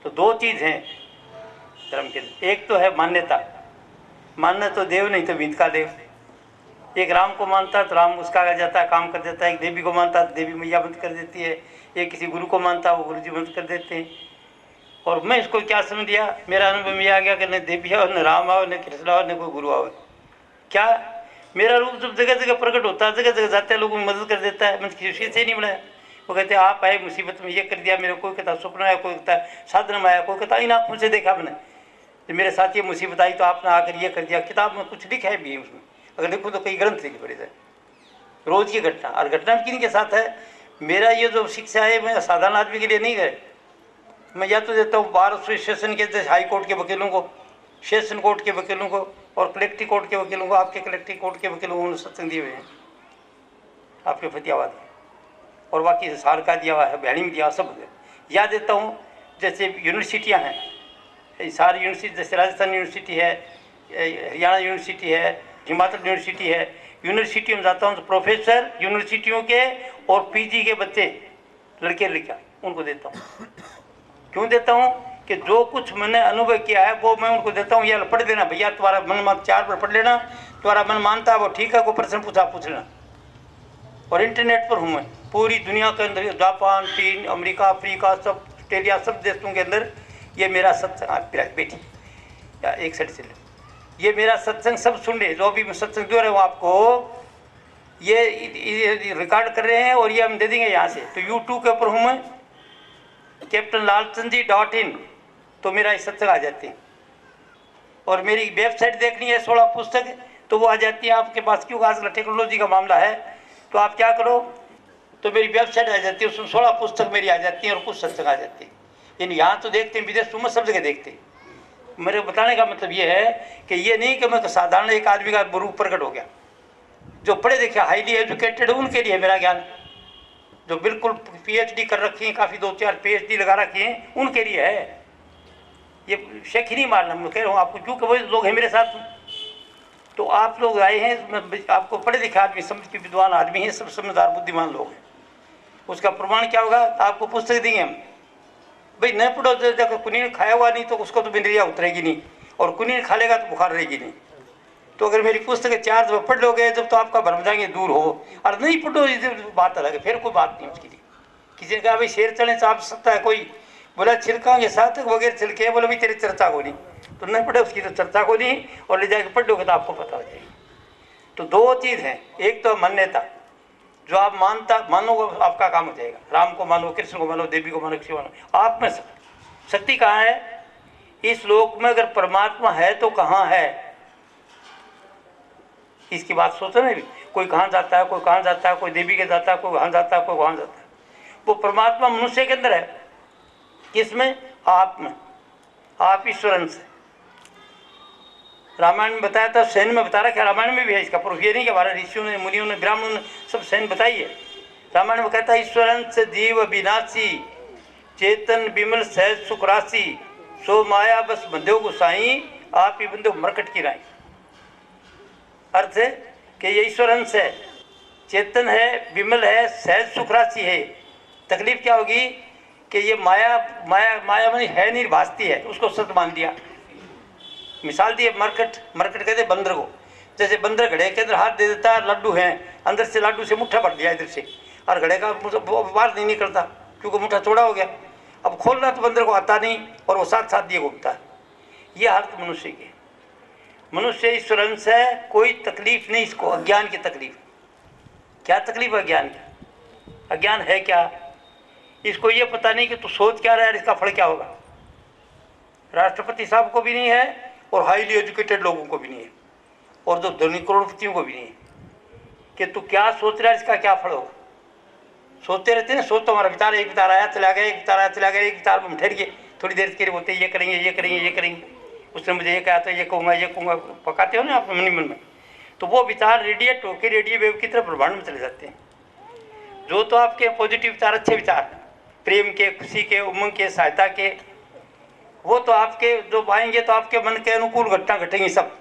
तो दो चीज़ हैं धर्म के, एक तो है मान्यता, मानना तो देव नहीं तो विंध का देव। एक राम को मानता है तो राम उसका आ जाता है, काम कर देता है। एक देवी को मानता है तो देवी मैया बंद कर देती है। एक किसी गुरु को मानता है वो गुरु जी बंद कर देते हैं। और मैं इसको क्या समझ लिया, मेरा अनुभव में आ गया कि न देवी आओ, न राम आओ, न कृष्ण आओ, न कोई गुरु आओ। क्या मेरा रूप जब जगह जगह प्रकट होता है, जगह जगह जाते हैं, लोगों की मदद कर देता है। मैं किसी से नहीं बनाया। वो कहते हैं आप आए मुसीबत में, ये कर दिया मेरे। कोई कहता सपना आया, कोई कहता साधन में आया, कोई कहता इन आँखों से देखा मैंने तो मेरे साथ ये मुसीबत आई तो आपने आकर ये कर दिया। किताब में कुछ लिखा है भी है उसमें, अगर लिखो तो कई ग्रंथ लिखे पड़े थे रोज की घटना। और घटना किन के साथ है, मेरा ये जो शिक्षा है मैं साधारण आदमी के लिए नहीं है। मैं या तो देता हूँ बार एसोसिएशन के, जैसे हाई कोर्ट के वकीलों को, सेशन कोर्ट के वकीलों को और कलेक्टिव कोर्ट के वकीलों को। आपके कलेक्टिव कोर्ट के वकीलों को उन्होंने सत्संग दिए हुए हैं, आपके फतियाबाद और बाकी सार का दिया हुआ है, बहनी में दिया सब याद देता हूँ। जैसे यूनिवर्सिटियाँ हैं, सारी यूनिवर्सिटी, जैसे राजस्थान यूनिवर्सिटी है, हरियाणा यूनिवर्सिटी है, हिमाचल यूनिवर्सिटी है। यूनिवर्सिटी में जाता हूँ तो प्रोफेसर यूनिवर्सिटियों के और पीजी के बच्चे, लड़के लड़कियाँ, उनको देता हूँ। क्यों देता हूँ कि जो कुछ मैंने अनुभव किया है वो मैं उनको देता हूँ। यह पढ़ लेना भैया, तुम्हारा मन 4 बार पढ़ लेना, तुम्हारा मन मानता है वो ठीक है, कोई प्रश्न पूछ लेना। और इंटरनेट पर हूँ मैं, पूरी दुनिया के अंदर, जापान, चीन, अमेरिका, अफ्रीका, सब ऑस्ट्रेलिया, सब देशों के अंदर ये मेरा सत्संग। बेटी या एक साइड से ये मेरा सत्संग सब सुन रहे, जो भी मैं सत्संग दे रहे हूँ आपको, ये रिकॉर्ड कर रहे हैं और ये हम दे देंगे यहाँ से। तो यूट्यूब के ऊपर हूँ मैं, captainlalchandji.in, तो मेरा सत्संग आ जाते हैं। और मेरी वेबसाइट देखनी है 16 पुस्तक, तो वो आ जाती है आपके पास। क्योंकि आजकल टेक्नोलॉजी का मामला है, तो आप क्या करो, तो मेरी वेबसाइट आ जाती है, उसमें 16 पुस्तक मेरी आ जाती हैं और कुछ सत्संग आ जाते हैं। इन यहाँ तो देखते हैं, विदेश में सब जगह देखते हैं। मेरे बताने का मतलब ये है कि ये नहीं कि मैं साधारण एक आदमी का रूप प्रकट हो गया। जो पढ़े लिखे हाईली एजुकेटेड उनके लिए मेरा ज्ञान, जो बिल्कुल पीएचडी कर रखी है, काफ़ी 2-4 पीएचडी लगा रखी हैं, उनके लिए है। ये शेख ही नहीं मारना, मैं कह रहा हूँ आपको, क्योंकि वही लोग हैं मेरे साथ। तो आप लोग आए हैं, आपको पढ़े लिखे आदमी, समझ के विद्वान आदमी हैं, सब समझदार बुद्धिमान लोग हैं। उसका प्रमाण क्या होगा, आपको पुस्तक देंगे हम। भाई न पढ़ो, देखो कुनी ने खाया हुआ नहीं तो उसको तो बिंदरिया उतरेगी नहीं, और कुनी ने खा लेगा तो बुखार रहेगी नहीं। तो अगर मेरी पुस्तकें 4 दफा पढ़ लोगे जब, तो आपका भ्रम जाएंगे दूर हो। और नहीं पढ़ो बात अलग है, फिर कोई बात नहीं उसके लिए। किसी ने कहा भाई शेर चढ़ने चाप सकता है कोई, बोला छिलकांगे साथ वगैरह छिलके, बोला भाई तेरी चर्चा को नहीं, तो नहीं पढ़े उसकी तो चर्चा को नहीं, और ले जाके पढ़ लोगे तो आपको पता हो जाएगी। तो दो चीज़ हैं, एक तो मान्यता, जो आप मानो आपका काम हो जाएगा। राम को मानो, कृष्ण को मानो, देवी को मानो, किसी को मानो, आप में शक्ति कहाँ है इस लोक में। अगर परमात्मा है तो कहाँ है, इसकी बात सोचो ना। भी कोई कहाँ जाता है, कोई कहाँ जाता है, कोई देवी के जाता है, कोई वहाँ जाता है, कोई वहाँ जाता है। वो परमात्मा मनुष्य के अंदर है, किसमें, आप में, आप ईश्वर अंश है। रामायण में बताया था, सैन में बता रखा है, रामायण में भी है इसका प्रूफ। ये नहीं कि हमारे ऋषियों ने, मुनियों ने, ब्राह्मणों ने सब सैन बताई है। रामायण में कहता है ईश्वर अंश जीव विनाशी, चेतन विमल सहज सुख राशि, सो माया बस बंधो गुसाई, आप ही बंधो मरकट की राई। अर्थ है कि ये ईश्वर अंश है, चेतन है, विमल है, सहज सुख राशि है। तकलीफ क्या होगी कि ये माया माया माया मानी है नहीं, भासती है, उसको सत्य मान दिया। मिसाल दी मरकट, मरकट कहते बंदर को। जैसे बंदर घड़े के अंदर हाथ दे देता है, लड्डू हैं अंदर से, लड्डू से मुट्ठा भर दिया इधर से, और घड़े का बाहर नहीं निकलता क्योंकि मुट्ठा चौड़ा हो गया। अब खोलना तो बंदर को आता नहीं, और वो साथ साथ दिए घूमता है। ये हालत मनुष्य की। मनुष्य ईश्वर अंश है, कोई तकलीफ नहीं इसको, अज्ञान की तकलीफ। क्या तकलीफ है अज्ञान की? अज्ञान है क्या, इसको ये पता नहीं कि तू सोच क्या रहा है, इसका फल क्या होगा। राष्ट्रपति साहब को भी नहीं है, और हाईली एजुकेटेड लोगों को भी नहीं है, और जो धनी करोड़पतियों को भी नहीं है, कि तू क्या सोच रहा है, इसका क्या फल होगा। सोचते रहते हैं, सोच तो हमारा विचार, एक विचार आया चला गया, एक विचार आया चला गया, एक विचार में ठहर गए, थोड़ी देर के लिए बोलते ये करेंगे, ये करेंगे, ये करेंगे, उसने मुझे ये कहा था, ये कहूँगा, ये कहूँगा, पकाते हो ना आप मन में। तो वो विचार रेडिएट होकर रेडियो वेव की तरफ ब्रह्मांड में चले जाते हैं। जो तो आपके पॉजिटिव विचार, अच्छे विचार, प्रेम के, खुशी के, उमंग के, सहायता के, वो तो आपके जो आएंगे तो आपके मन के अनुकूल घटना घटेंगी सब।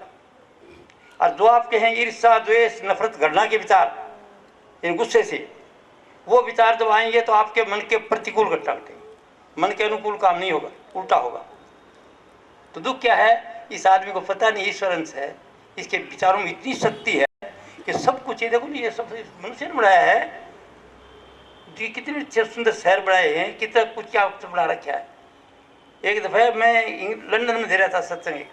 और जो आपके हैं ईर्ष्या, द्वेष, नफरत, घृणा के विचार, इन गुस्से से, वो विचार जब आएंगे तो आपके मन के प्रतिकूल घटना घटेंगी। मन के अनुकूल काम नहीं होगा, उल्टा होगा। तो दुख क्या है, इस आदमी को पता नहीं ईश्वर अंश है, इसके विचारों में इतनी शक्ति है कि सब कुछ, ये देखो ना, ये सब मनुष्य ने बनाया है, जी कितने सुंदर शहर बनाए हैं, कितना कुछ क्या बना रखा है। एक दफ़ा मैं लंदन में दे रहा था सत्संग,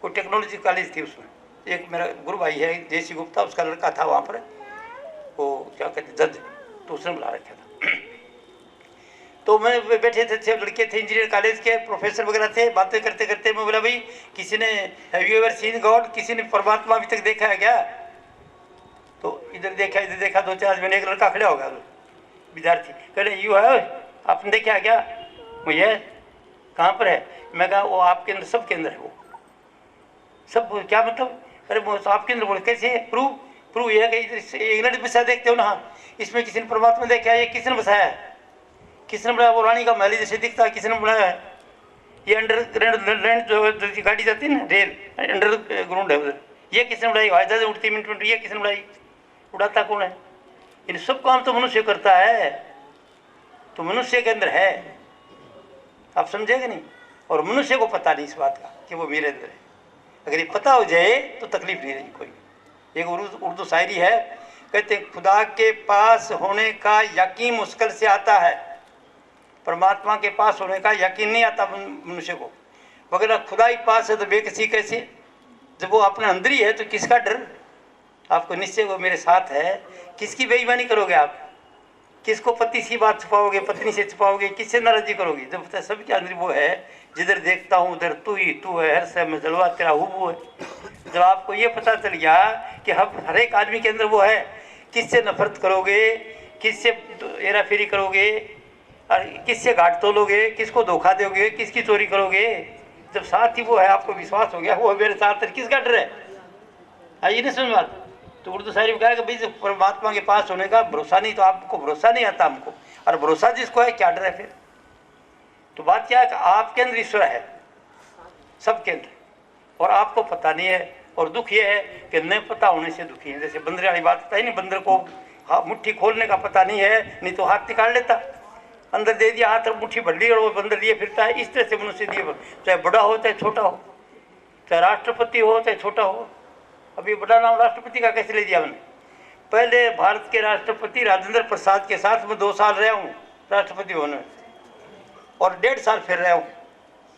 कोई टेक्नोलॉजी कॉलेज थी, उसमें एक मेरा गुरु भाई है जेसी गुप्ता, उसका लड़का था वहाँ पर, वो क्या कहते जज, तो उसने बुला रखा था। तो मैं बैठे थे, लड़के थे इंजीनियर कॉलेज के, प्रोफेसर वगैरह थे, बातें करते करते मैं बोला, भाई किसी ने have you ever seen God, किसी ने परमात्मा अभी तक देखा है क्या? तो इधर देखा 2-4 आदमी, एक लड़का खड़ा होगा विद्यार्थी, कह रहे यू है, आपने देखा है क्या? मुझे कहाँ पर है? मैं कहा वो आपके अंदर, सबके अंदर है वो सब। क्या मतलब? अरे वो आपके अंदर बोले, कैसे? प्रूव ये है कि इंग्लैंड बसा देखते हो ना, इसमें किसी ने परमात्मा देखा है? ये किसने बसाया है? किसने बनाया? वो रानी का महल जैसे दिखता है, किसने बनाया है? ये अंडरग्राउंड जो गाड़ी जाती है ना, रेल अंडरग्राउंड है उधर, ये किसने बनाई? हवाई जहाज उड़ती मिनट, ये किसने बनाई? उड़ाता कौन है? इन सब काम तो मनुष्य करता है, तो मनुष्य के अंदर है, आप समझेंगे नहीं। और मनुष्य को पता नहीं इस बात का कि वो मेरे अंदर है। अगर ये पता हो जाए तो तकलीफ नहीं रही कोई। एक उर्दू शायरी है, कहते खुदा के पास होने का यकीन मुश्किल से आता है, परमात्मा के पास होने का यकीन नहीं आता मनुष्य को। मगर खुदा ही पास है तो बेकसी कैसे? जब वो अपने अंदर ही है तो किसका डर? आपको निश्चय वो मेरे साथ है, किसकी बेईमानी करोगे आप? किसको पति सी बात छुपाओगे, पत्नी से छुपाओगे, किससे नाराजी करोगे? जब पता सबके अंदर वो है, जिधर देखता हूँ उधर तू ही तू है, हर समय में जलवा तेरा हुबू है। जब आपको ये पता चल गया कि हर एक आदमी के अंदर वो है, किससे नफरत करोगे, किससे हेरा फेरी करोगे, और किससे घाट तोलोगे, किसको धोखा दोगे, किसकी चोरी करोगे? जब साथ ही वो है, आपको विश्वास हो गया वो मेरे साथ है, किसका डर है? आइए नहीं समझ बात। तो उर्दू शायरी में कहा कि भाई जब परमात्मा के पास होने का भरोसा नहीं, तो आपको भरोसा नहीं आता हमको, और भरोसा जिसको है क्या डर है फिर? तो बात क्या है कि आपके अंदर ईश्वर है, सबके अंदर, और आपको पता नहीं है। और दुख ये है कि न पता होने से दुखी है। जैसे बंदर वाली बात बताई नहीं, बंदर को मुट्ठी खोलने का पता नहीं है, नहीं तो हाथ निकाल लेता, अंदर दे दिया हाथ, मुट्ठी भर ली और वो बंदर लिए फिरता है। इस तरह से मनुष्य दिए, चाहे बड़ा हो चाहे छोटा हो, चाहे राष्ट्रपति हो चाहे छोटा हो। अभी बड़ा नाम राष्ट्रपति का कैसे ले दिया मैंने? पहले भारत के राष्ट्रपति राजेंद्र प्रसाद के साथ मैं 2 साल रहा हूँ राष्ट्रपति भवन में, और 1.5 साल फिर रहा हूँ।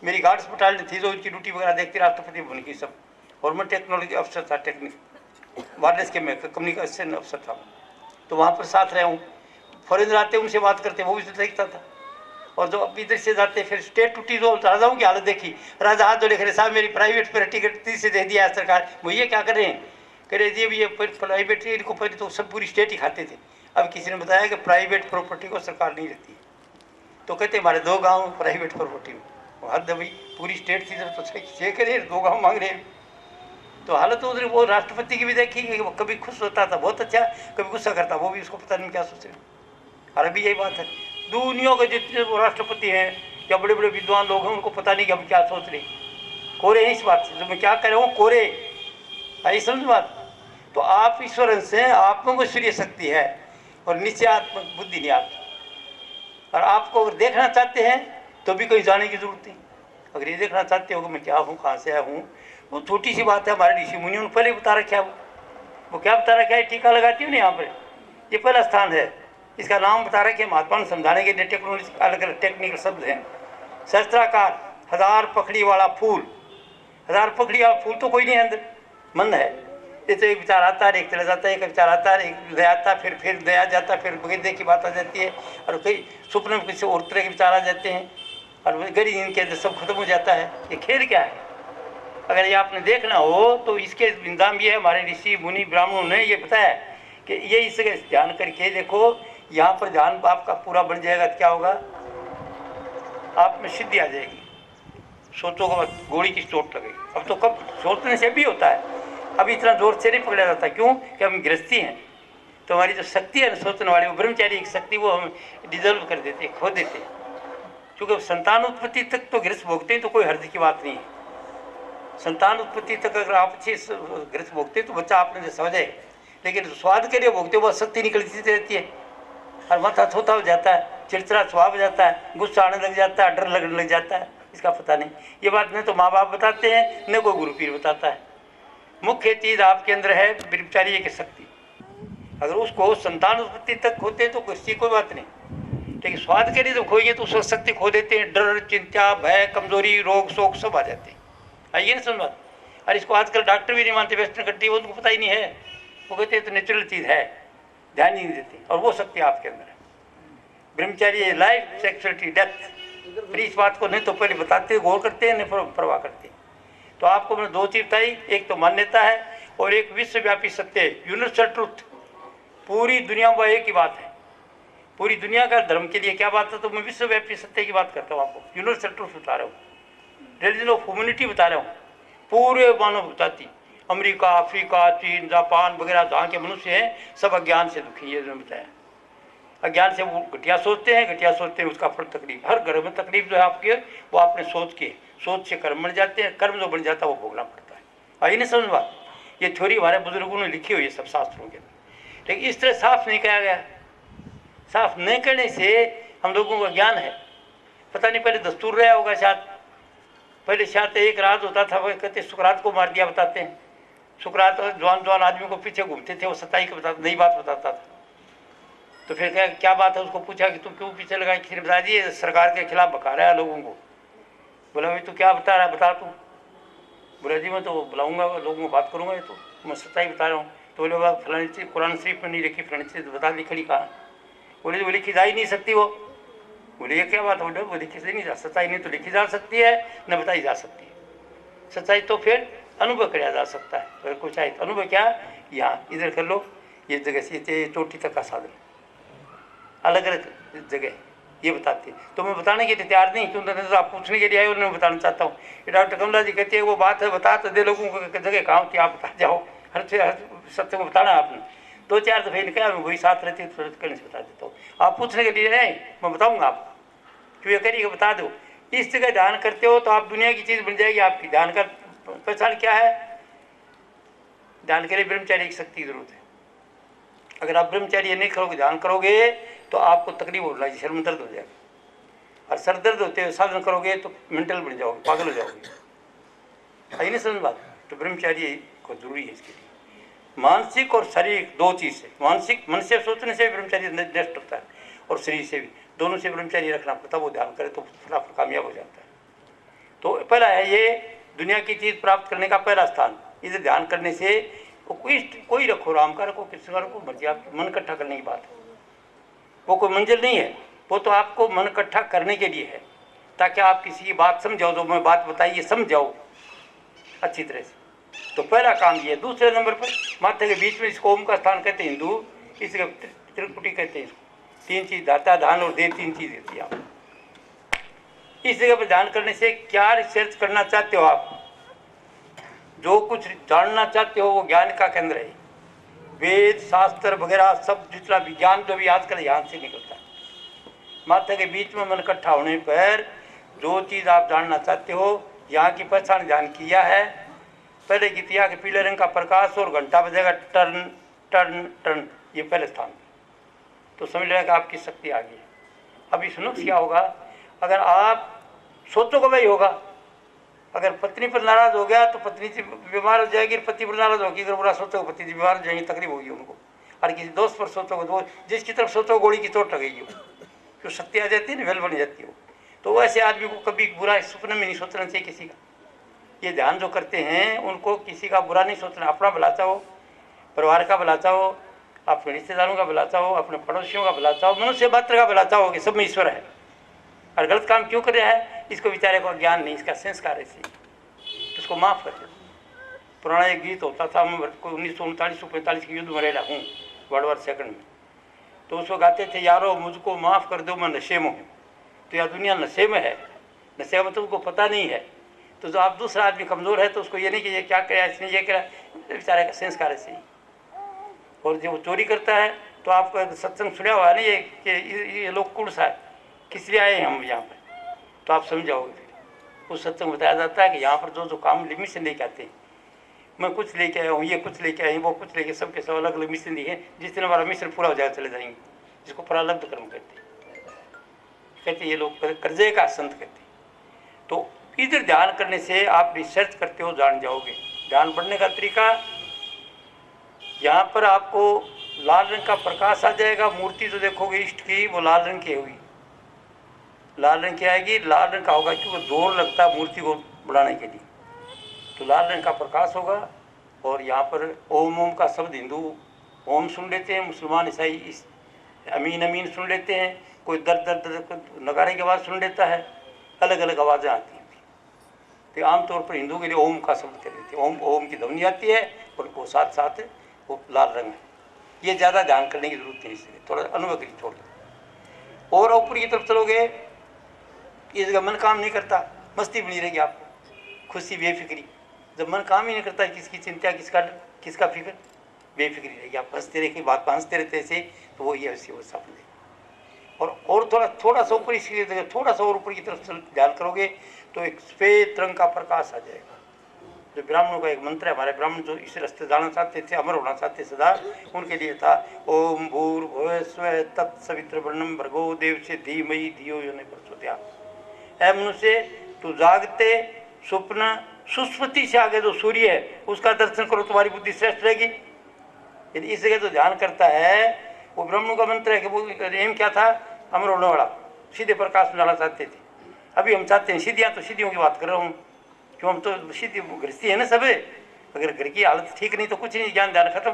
मेरी गार्ड्स बटालियन थी जो उनकी ड्यूटी वगैरह देखती राष्ट्रपति भवन की सब, और मैं टेक्नोलॉजी अफसर था, टेक्निक वायरलेस के में कम्युनिकेशन अफसर था, तो वहाँ पर साथ रहा हूँ। फॉरेनर आते उनसे बात करते, वो भी तो देखता था। और जो अब इधर से जाते, फिर स्टेट टूटी, जो राजाओं की हालत देखी, राजा हाथ जो लिख रहे, साहब मेरी प्राइवेट पर टिकट 30 से दे दिया है सरकार, वो ये क्या कर रहे हैं? कह रहे जी ये प्राइवेट इनको पहले तो सब पूरी स्टेट ही खाते थे, अब किसी ने बताया कि प्राइवेट प्रॉपर्टी को सरकार नहीं रखती। तो कहते हमारे 2 गाँव प्राइवेट प्रॉपर्टी में, हद भाई पूरी स्टेट थी तो 6 करे, 2 गाँव मांग रहे हैं। तो हालत उधर वो राष्ट्रपति की भी देखी कि वो कभी खुश होता था बहुत अच्छा, कभी गुस्सा करता, वो भी उसको पता नहीं क्या सोच रहे। और अभी यही बात है, दुनिया के जितने वो राष्ट्रपति हैं या बड़े बड़े विद्वान लोग हैं, उनको पता नहीं कि हम क्या सोच रहे, कोरे हैं इस बात से। जो मैं क्या कर रहा हूँ, कोरे, आई समझ बात। तो आप ईश्वर से, आप में ईश्वरीय शक्ति है और निश्चयात्मक बुद्धि नहीं आपकी। और आपको अगर देखना चाहते हैं तो भी कहीं जाने की जरूरत नहीं। अगर ये देखना चाहते हो कि मैं क्या हूँ, कहाँ से आया हूँ, वो छोटी सी बात है। हमारे ऋषि मुनियों ने पहले बता रखा है, वो क्या बता रखा है? टीका लगाती हूँ ना यहाँ पर, ये पहला स्थान है, इसका नाम बता रखे महात्मा ने समझाने के लिए। टेक्नोलॉजी अलग अलग टेक्निकल शब्द हैं। सहस्त्राकार, 1000 पखड़ी वाला फूल, 1000 पखड़ी वाला फूल तो कोई नहीं अंदर, मन है। ये तो एक विचार आता है, एक चला जाता है, एक विचार आता है, एक दया आता है, फिर दया जाता है, फिर बगैर की बात आ जाती है, और कई सुपने में किसी और तरह के विचार आ जाते हैं, और गरीब इनके अंदर सब खत्म हो जाता है। ये खेल क्या है? अगर ये आपने देखना हो तो इसके इंतजाम ये है, हमारे ऋषि मुनि ब्राह्मणों ने ये बताया कि ये इसके ध्यान करके देखो, यहाँ पर ध्यान आपका पूरा बन जाएगा तो क्या होगा? आप में सिद्धि आ जाएगी। सोचोगे गोली की चोट लगेगी। अब तो कब सोचने से भी होता है, अब इतना जोर से नहीं पकड़ा जाता। क्यों? कि हम गृहस्थी हैं, तो हमारी जो शक्ति है सोचने वाली, वो ब्रह्मचारी की शक्ति, वो हम डिजर्व कर देते, खो देते। क्योंकि संतान उत्पत्ति तक तो गृहस्थ भोगते हैं तो कोई हर्ज की बात नहीं है। संतान उत्पत्ति तक अगर आप अच्छे गृहस्थ भोगते तो बच्चा आपने जैसा हो जाए, लेकिन स्वाद के लिए भोगते वो शक्ति निकलती रहती है और माथा छोटा हो जाता है, चिड़चिड़ा स्वभाव हो जाता है, गुस्सा आने लग जाता है, डर लगने लग जाता है, इसका पता नहीं। ये बात न तो माँ बाप बताते हैं, न कोई गुरु पीर बताता है। मुख्य चीज़ आपके अंदर है ब्रह्मचार्य की शक्ति। अगर उसको संतान उत्पत्ति तक खोते तो किसी कोई बात नहीं, लेकिन स्वाद के लिए तो खोइए तो उस शक्ति खो देते हैं। डर, चिंता, भय, कमजोरी, रोग शोक सब आ जाते हैं। आइए ना समझ बात। और इसको आजकल डॉक्टर भी नहीं मानते, वेस्टर्न कंट्री, वो उनको पता ही नहीं है। वो कहते हैं तो नेचुरल चीज़ है, ध्यान ही नहीं देते। और वो शक्ति आपके अंदर है। ब्रह्मचार्य लाइफ, सेक्सुअलिटी, डेथ। फिर इस बात को नहीं तो पहले बताते, गौर करते हैं, नहीं परवाह करते। तो आपको मैंने दो चीज़ बताई, एक तो मान्यता है और एक विश्वव्यापी सत्य है, यूनिवर्सल ट्रूथ। पूरी दुनिया में एक ही बात है। पूरी दुनिया का धर्म के लिए क्या बात है, तो मैं विश्वव्यापी सत्य की बात करता हूँ, आपको यूनिवर्सल ट्रूथ बता रहा हूँ, रिलीजन ऑफ ह्यूमैनिटी बता रहा हूँ। पूरे मानव जाति, अमेरिका, अफ्रीका, चीन, जापान वगैरह जहाँ के मनुष्य हैं, सब अज्ञान से दुखी है। बताया अज्ञान से वो घटिया सोचते हैं, घटिया सोचते हैं, उसका फल तकलीफ। हर घर में तकलीफ जो है आपकी, वो आपने सोच से कर्म बन जाते हैं, कर्म जो बन जाता है वो भोगना पड़ता है। आई नहीं समझ बात। ये थ्योरी हमारे बुजुर्गों ने लिखी हुई है सब शास्त्रों के अंदर, लेकिन इस तरह साफ नहीं कहा गया। साफ नहीं करने से हम लोगों को ज्ञान है, पता नहीं पहले दस्तूर रहा होगा शायद। पहले शायद एक राज होता था, वो कहते सुकरात को मार दिया, बताते हैं। सुकरात जवान आदमी को पीछे घूमते थे, वो सच्चाई को बताता, नई बात बताता था। तो फिर क्या बात है, उसको पूछा कि तुम क्यों पीछे लगा। किसी ने बता दिए सरकार के खिलाफ भगा रहा है लोगों को। बोला भाई तू क्या बता रहा है, बता तू। बोला जी मैं तो बुलाऊंगा, लोगों को बात करूंगा, ये तो मैं सच्चाई बता रहा हूँ। तो बोले बाबा फलानी चीज़ कुरान शरीफ में नहीं लिखी, फलानी चीज़ बता दी, खड़ी कहाँ। बोले वो लिखी जा ही नहीं सकती। वो बोले ये क्या बात हो, वो लिखी से नहीं जा, सच्चाई नहीं तो लिखी जा सकती है, न बताई जा सकती है। सच्चाई तो फिर अनुभव किया जा सकता है। अगर कुछ आए तो अनुभव क्या, यहाँ इधर कर लो, ये जगह से चोटी तक का साधन, अलग अलग जगह ये बताती है। तो मैं बताने के लिए तैयार नहीं, क्योंकि तो आप पूछने के लिए आए और मैं बताना चाहता हूँ। डॉक्टर कमला जी कहती है वो बात है, बता तो दे लोगों को, जगह कहाँ होती है आप बता जाओ। हर सत्य को बताना आपने। दो चार दफे निकला, मैं वही साथ रहती है, करने से बता देता हूँ। आप पूछने के लिए नहीं, मैं बताऊँगा आपको, क्यों ये करिएगा बता दो। इस जगह ध्यान करते हो तो आप दुनिया की चीज़ बन जाएगी आपकी। ध्यान का पहचान क्या है, ध्यान के लिए ब्रह्मचार्य की शक्ति की जरूरत है। अगर आप ब्रह्मचार्य नहीं करोगे, ध्यान करोगे, तो आपको तकलीफ हो जाएगी, सर में दर्द हो जाएगा। और सर दर्द होते हुए साधन करोगे तो मेंटल बन जाओगे, पागल हो जाओगे। आई नहीं समझ बात। तो ब्रह्मचार्य को जरूरी है इसके लिए। मानसिक और शारीरिक दो चीज़ है। मानसिक, मन से सोचने से भी ब्रह्मचार्य नष्ट होता है, और शरीर से भी, दोनों से ब्रह्मचार्य रखना पड़ता है। वो ध्यान करे तो फटाफट कामयाब हो जाता है। तो पहला है ये दुनिया की चीज़ प्राप्त करने का पहला स्थान। इसे ध्यान करने से कोई रखो, राम का रखो, कृष्ण का रखो, मर्जी आपकी, मन इकट्ठा करने की बात है। वो कोई मंजिल नहीं है, वो तो आपको मन इकट्ठा करने के लिए है, ताकि आप किसी की बात समझाओ, जो मैं बात बताई ये समझाओ अच्छी तरह से। तो पहला काम ये है। दूसरे नंबर पर माथे के बीच में इसको ओम का स्थान कहते हैं हिंदू, इसके त्रिपुटी कहते हैं इसको। तीन चीज़, दाता, धान और देव, तीन चीज़ देती है आप। इस जगह पर ध्यान करने से क्या रिसर्च करना चाहते हो आप, जो कुछ जानना चाहते हो, वो ज्ञान का केंद्र है। वेद शास्त्र वगैरह सब, जितना विज्ञान जो भी आजकल यहाँ से निकलता है। माथा के बीच में मन इकट्ठा होने पर जो चीज़ आप जानना चाहते हो, यहाँ की पहचान ध्यान किया है। पहले गीतिया के पीले रंग का प्रकाश और घंटा बजेगा टर्न टर्न टर्न, ये पहले स्थान। तो समझ लेगा कि आपकी शक्ति आ गई। अभी सुनो क्या होगा, अगर आप सोचो कि भाई होगा, अगर पत्नी पर नाराज हो गया तो पत्नी से बीमार हो जाएगी, पति पर नाराज होगी, अगर बुरा सोचो पति से बीमार हो जाएंगी, तकलीफ होगी उनको। और किसी दोस्त पर सोचोगे तो जिसकी तरफ सोचो गोली की चोट लगेगी, क्यों शक्ति आ जाती है ना, वेल बन जाती हो। तो वैसे आदमी को कभी बुरा सपने में नहीं सोचना चाहिए किसी का। ये ध्यान जो करते हैं उनको किसी का बुरा नहीं सोचना, अपना भला चाहो, परिवार का भला चाहो, अपने रिश्तेदारों का भला चाहो, अपने पड़ोसियों का भला चाहो, मनुष्य मात्र का भला चाहो कि सब में ईश्वर है। और गलत काम क्यों कर रहा है, इसको बेचारे को ज्ञान नहीं, इसका संस्कार है, इसको माफ़ कर दो। पुराना एक गीत होता था, मैं 1939-45 के युद्ध में रहा हूँ, वर्ल्ड वॉर सेकंड में। तो उसको गाते थे, यारो मुझको माफ़ कर दो, मैं नशे में हूँ। तो यार दुनिया नशे में है, नशे में तो उसको पता नहीं है। तो जो आप दूसरा आदमी कमज़ोर है तो उसको ये नहीं कि ये क्या कराया, इसने ये करा, बेचारे का संस्कार ऐसे ही। और जब वो चोरी करता है तो आपका सत्संग सुना हुआ है ना, ये लोग कौन सा है, किस लिए आए हैं हम यहाँ पर, तो आप समझाओगे। फिर उस सत्संग में बताया जाता है कि यहाँ पर जो काम लिमिट से लेके आते हैं, मैं कुछ लेके आया हूँ, ये कुछ लेके आए, वो कुछ लेके, सबके सब अलग अलग मिशन दिए हैं। जिस दिन हमारा मिशन पूरा हो जाएगा चले जाएंगे, जिसको प्रारब्ध कर्म कहते हैं। कहते ये लोग कर्जे का संत कहते हैं। तो इधर ध्यान करने से आप रिसर्च करते हो जान जाओगे। ध्यान बढ़ने का तरीका, यहाँ पर आपको लाल रंग का प्रकाश आ जाएगा। मूर्ति तो देखोगे इष्ट की, वो लाल रंग की होगी, लाल रंग की आएगी, लाल रंग का होगा क्योंकि जोर लगता है मूर्ति को बढ़ाने के लिए, तो लाल रंग का प्रकाश होगा। और यहाँ पर ओम ओम का शब्द हिंदू ओम सुन लेते हैं, मुसलमान ईसाई इस अमीन अमीन सुन लेते हैं, कोई दर दर दर नगारे की आवाज़ सुन लेता है, अलग अलग आवाज़ें आती हैं। तो आमतौर पर हिंदू के लिए ओम का शब्द कर लेते हैं, ओम ओम की ध्वनि आती है और वो साथ साथ वो लाल रंग है। ये ज़्यादा ध्यान करने की जरूरत नहीं, इसलिए थोड़ा अनुभव के लिए छोड़ दो। और ऊपर की तरफ चलोगे, इस जगह मन काम नहीं करता, मस्ती बनी रहेगी आपको, खुशी बेफिक्री। जब मन काम ही नहीं करता, किसकी चिंता, किसका फिक्र, बेफिक्री रहेगी, आप हंसते रहे बात हंसते रहते ऐसे, तो वो ये ऐसी अवस्था बन जाएगी। और थोड़ा सा ऊपर, इसकी जगह थोड़ा सा और ऊपर की तरफ ध्यान करोगे तो एक श्वेत रंग का प्रकाश आ जाएगा। जो ब्राह्मणों का एक मंत्र है, हमारे ब्राह्मण जो इस रास्ते जाना चाहते थे, अमर होना चाहते सदा, उनके लिए था ओम भूर्भुवः स्वः तत्सवितुर्वरेण्यं भर्गो देवस्य धीमहि धियो यो न प्रचोदयात्। ऐ मनुष्य, तू जागते स्वप्न सुस्मृति से आगे जो सूर्य है उसका दर्शन करो, तुम्हारी बुद्धि श्रेष्ठ रहेगी। यदि इस जगह तो ध्यान करता है, वो ब्रह्म का मंत्र है कि वो एम क्या था, अमर होने वाला, सीधे प्रकाश में जाना चाहते थे। अभी हम चाहते हैं सीधियाँ, तो सीधियों की बात कर रहा हूँ, क्यों हम तो सीधी गृहस्थी है ना सब। अगर घर की हालत ठीक नहीं तो कुछ नहीं, ज्ञान ध्यान खत्म।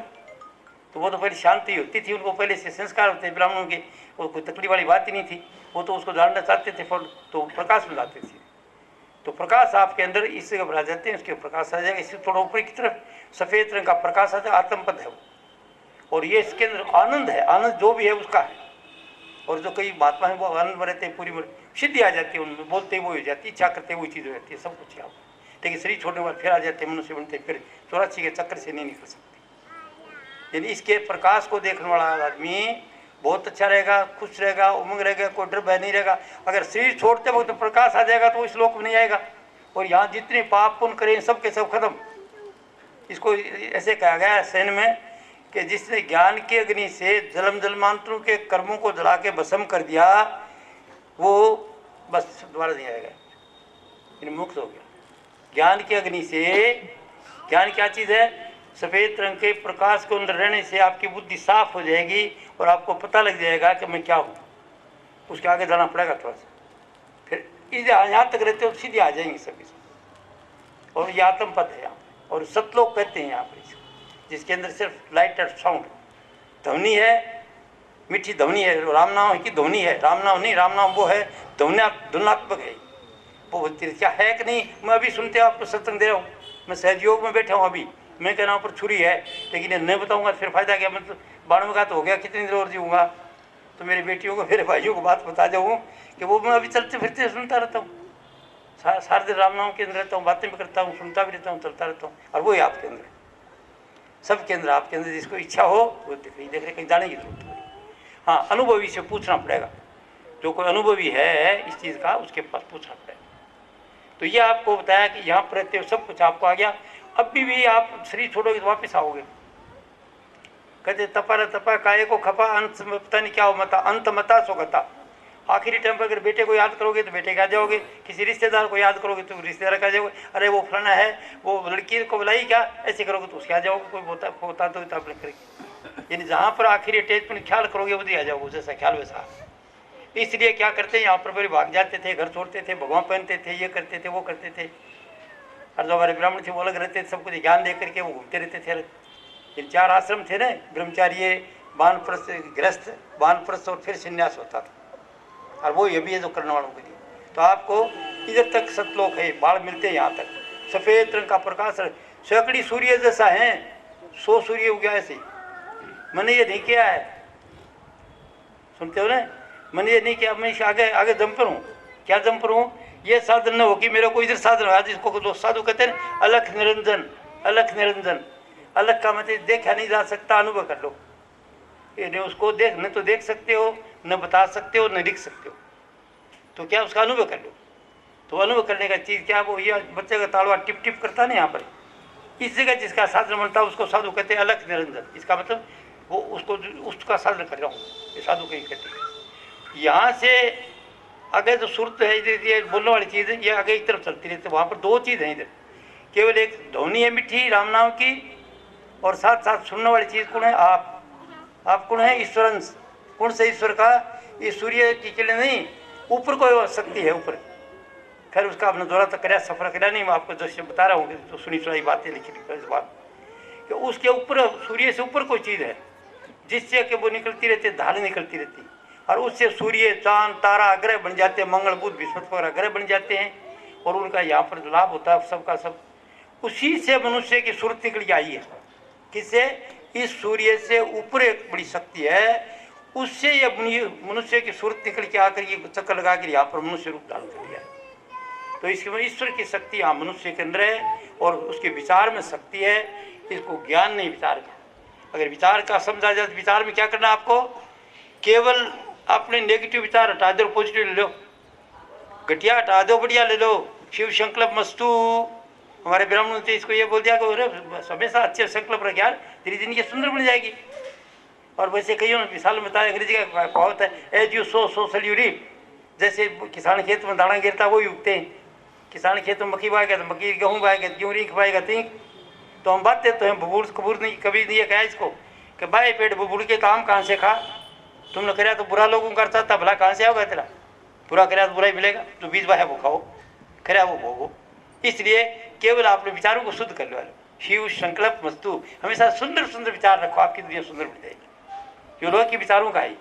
तो वो तो पहले शांति होती थी, उनको पहले से संस्कार होते ब्राह्मणों के, वो कोई तकलीफ वाली बात ही नहीं थी, वो तो उसको जानना चाहते थे फल, तो प्रकाश में जाते थे। तो प्रकाश आपके अंदर इस जगह बढ़ा जाते हैं, उसके प्रकाश आ जाएगा। इससे थोड़ा ऊपर की तरफ सफ़ेद रंग का प्रकाश आता है, आत्मपद है वो, और ये इसके अंदर आनंद है, आनंद जो भी है उसका है। और जो कई महात्मा है वो आनंद में रहते हैं, पूरी सिद्धि आ जाती है उनमें, बोलते ही वो हो जाती है, इच्छा करते वही चीज़ हो जाती है, सब कुछ है। लेकिन शरीर छोड़ने के बाद फिर आ जाते हैं, मनुष्य बनते, फिर 84 के चक्कर से नहीं निकल सकते। यानी इसके प्रकाश को देखने वाला आदमी बहुत अच्छा रहेगा, खुश रहेगा, उमंग रहेगा, कोई डर भय नहीं रहेगा। अगर शरीर छोड़ते वक्त तो प्रकाश आ जाएगा तो इस लोक में नहीं आएगा, और यहाँ जितने पाप पुण्य करें सब के सब खत्म। इसको ऐसे कहा गया है सैन में कि जिसने ज्ञान की अग्नि से जन्म जन्मांतरों के कर्मों को जला के भस्म कर दिया, वो बस दोबारा नहीं आएगा, यानी मुक्त हो गया। ज्ञान की अग्नि से, ज्ञान क्या चीज़ है, सफ़ेद रंग के प्रकाश के अंदर रहने से आपकी बुद्धि साफ हो जाएगी और आपको पता लग जाएगा कि मैं क्या हूँ। उसके आगे जाना पड़ेगा थोड़ा सा, फिर इसे यहाँ तक रहते हो सीधे आ जाएंगे सभी। और ये आत्मपद है यहाँ, और सतलोक कहते हैं यहाँ पर इसको, जिसके अंदर सिर्फ लाइट और साउंड ध्वनि है, मीठी ध्वनि है, राम नाम की ध्वनि है, राम नाम नहीं, राम नाम वो है ध्वनात्मक है। वो क्या है कि नहीं, मैं अभी सुनते आपको सत्संग दे रहा हूँ, मैं सहयोग में बैठा हूँ, अभी मैं कह रहा हूँ पर छुरी है, लेकिन ये नहीं बताऊँगा फिर फायदा क्या, मैं तो 92 का तो हो गया, कितनी देर और जीऊँगा। तो मेरी बेटियों को, मेरे भाइयों को बात बता जाऊँ कि वो मैं अभी चलते फिरते सुनता रहता हूँ, सारे दिन राम नाम के अंदर रहता हूँ, बातें भी करता हूँ, सुनता भी रहता हूँ, चलता रहता हूँ। और वही आपके अंदर, सबके अंदर, आपके अंदर जिसको इच्छा हो वो देख रहे, कहीं जाने की जरूरत नहीं। हाँ, अनुभवी से पूछना पड़ेगा, जो कोई अनुभवी है इस चीज़ का उसके पास पूछना पड़ेगा। तो ये आपको बताया कि यहाँ पर रहते हो सब कुछ आपको आ गया। अब भी आप शरीर छोड़ोगे तो वापस आओगे। कहते तपा काये को खपा, अंत पता नहीं क्या हो मता, अंत मता सो गता। आखिरी टाइम पर अगर बेटे को याद करोगे तो बेटे का आ जाओगे, किसी रिश्तेदार को याद करोगे तो रिश्तेदार का आ जाओगे, अरे वो फलाना है, वो लड़की को बुलाई क्या, ऐसे करोगे तो उसके आ जाओगे, कोई होता तो आपने करेगी। यानी जहाँ पर आखिरी अटैचमेंट ख्याल करोगे वो आ जाओगे, जैसा ख्याल वैसा। इसलिए क्या करते हैं, यहाँ पर फिर भाग जाते थे, घर छोड़ते थे, भगवान पहनते थे, ये करते थे, वो करते थे। और जो हमारे ब्राह्मण थे वो अलग रहते थे, सब कुछ ज्ञान दे करके वो घूमते रहते थे। इन 4 आश्रम थे ना, ब्रह्मचार्य, वानप्रस्थ, गृहस्थ, वानप्रस्थ और फिर संन्यास होता था। और वो ये भी है जो करने वालों के लिए। तो आपको इधर तक सतलोक है, बाढ़ मिलते हैं यहाँ तक, सफ़ेद रंग का प्रकाश, सैकड़ी सूर्य जैसा है, 100 सूर्य उग गया ऐसे। मैंने ये नहीं किया है, सुनते हो ना, मैंने ये नहीं किया, मैं आगे जंपर हूँ। क्या जंपर हूँ, ये साधन न हो कि मेरा कोई इधर साधन है, जिसको जो साधु कहते हैं अलख निरंजन। अलख निरंजन, अलग का मतलब देखा नहीं जा सकता, अनुभव कर लो। ये उसको देख, न तो देख सकते हो, न बता सकते हो, न लिख सकते हो, तो क्या उसका अनुभव कर लो। तो अनुभव करने का चीज़ क्या, वो ये बच्चे का तालवा टिप टिप करता है ना यहाँ पर, इस जगह जिसका साधन बनता है उसको साधु कहते हैं अलख निरंजन। इसका मतलब वो उसका साधन कर रहा हूँ, ये साधु कहीं कहते हैं। यहाँ से आगे जो सुरत है ये बोलने वाली चीज़ है, ये आगे एक तरफ चलती रहती है। वहाँ पर दो चीज़ है इधर, केवल एक ध्वनि है मिठी राम नाम की, और साथ साथ सुनने वाली चीज़ कौन है? आप कौन है? ईश्वरंश। कौन से ईश्वर का? इस सूर्य की किले नहीं, ऊपर कोई शक्ति है ऊपर। खैर उसका आपने दौरा तो कराया, सफर कराया नहीं, मैं आपको जैसे बता रहा हूँ तो सुनी सुनाई बातें लिखी इस बात कि उसके ऊपर, सूर्य से ऊपर कोई चीज़ है जिससे कि वो निकलती रहती है, धार निकलती रहती है, और उससे सूर्य, चांद, तारा ग्रह बन जाते हैं, मंगल बुध बृहस्पति वगैरह ग्रह बन जाते हैं, और उनका यहाँ पर लाभ होता है सबका सब। उसी से मनुष्य की सूरत निकल के आई है। किससे? इस सूर्य से ऊपर एक बड़ी शक्ति है, उससे ये मनुष्य की सूरत निकल के आकर ये चक्कर लगा कर यहाँ पर मनुष्य रूप धारण कर लिया है। तो इसके ईश्वर की शक्ति यहाँ मनुष्य के अंदर है, और उसके विचार में शक्ति है। इसको ज्ञान नहीं, विचार का। अगर विचार का समझा जाए तो विचार में क्या करना आपको? केवल अपने नेगेटिव विचार हटा दो, पॉजिटिव ले लो, घटिया हटा दो, बढ़िया ले लो। शिव संकल्प मस्तु, हमारे ब्राह्मण ने इसको ये बोल दिया कि अरे हमेशा अच्छे संकल्प रख यार, तेरी जिंदगी सुंदर बन जाएगी। और वैसे कईयों ने मिसाल में बताया, अंग्रेजी का कहावत है, as you sow so shall you reap. जैसे किसान खेत में दाना गिरता है वही उगते हैं। किसान खेत में मक्की बाएगा तो मक्की, गेहूँ बाएगा गेहूँ, रीख बाएगा तीख। तो हम बात देते हैं बबूर कबूर नहीं कभी नहीं कहा इसको कि भाई पेट बबूर के काम कहाँ से खा, तुमने कराया तो बुरा लोगों करता था, भला कहाँ से आओगा तेरा? बुरा कराया तो बुरा ही मिलेगा, जो बीज बाया वो खाओ, कराया वो भोगो। इसलिए केवल आपने विचारों को शुद्ध कर लो। शिव संकल्प मस्तु, हमेशा सुंदर सुंदर विचार रखो, आपकी दुनिया सुंदर बन जाएगी। जो लोग के विचारों का है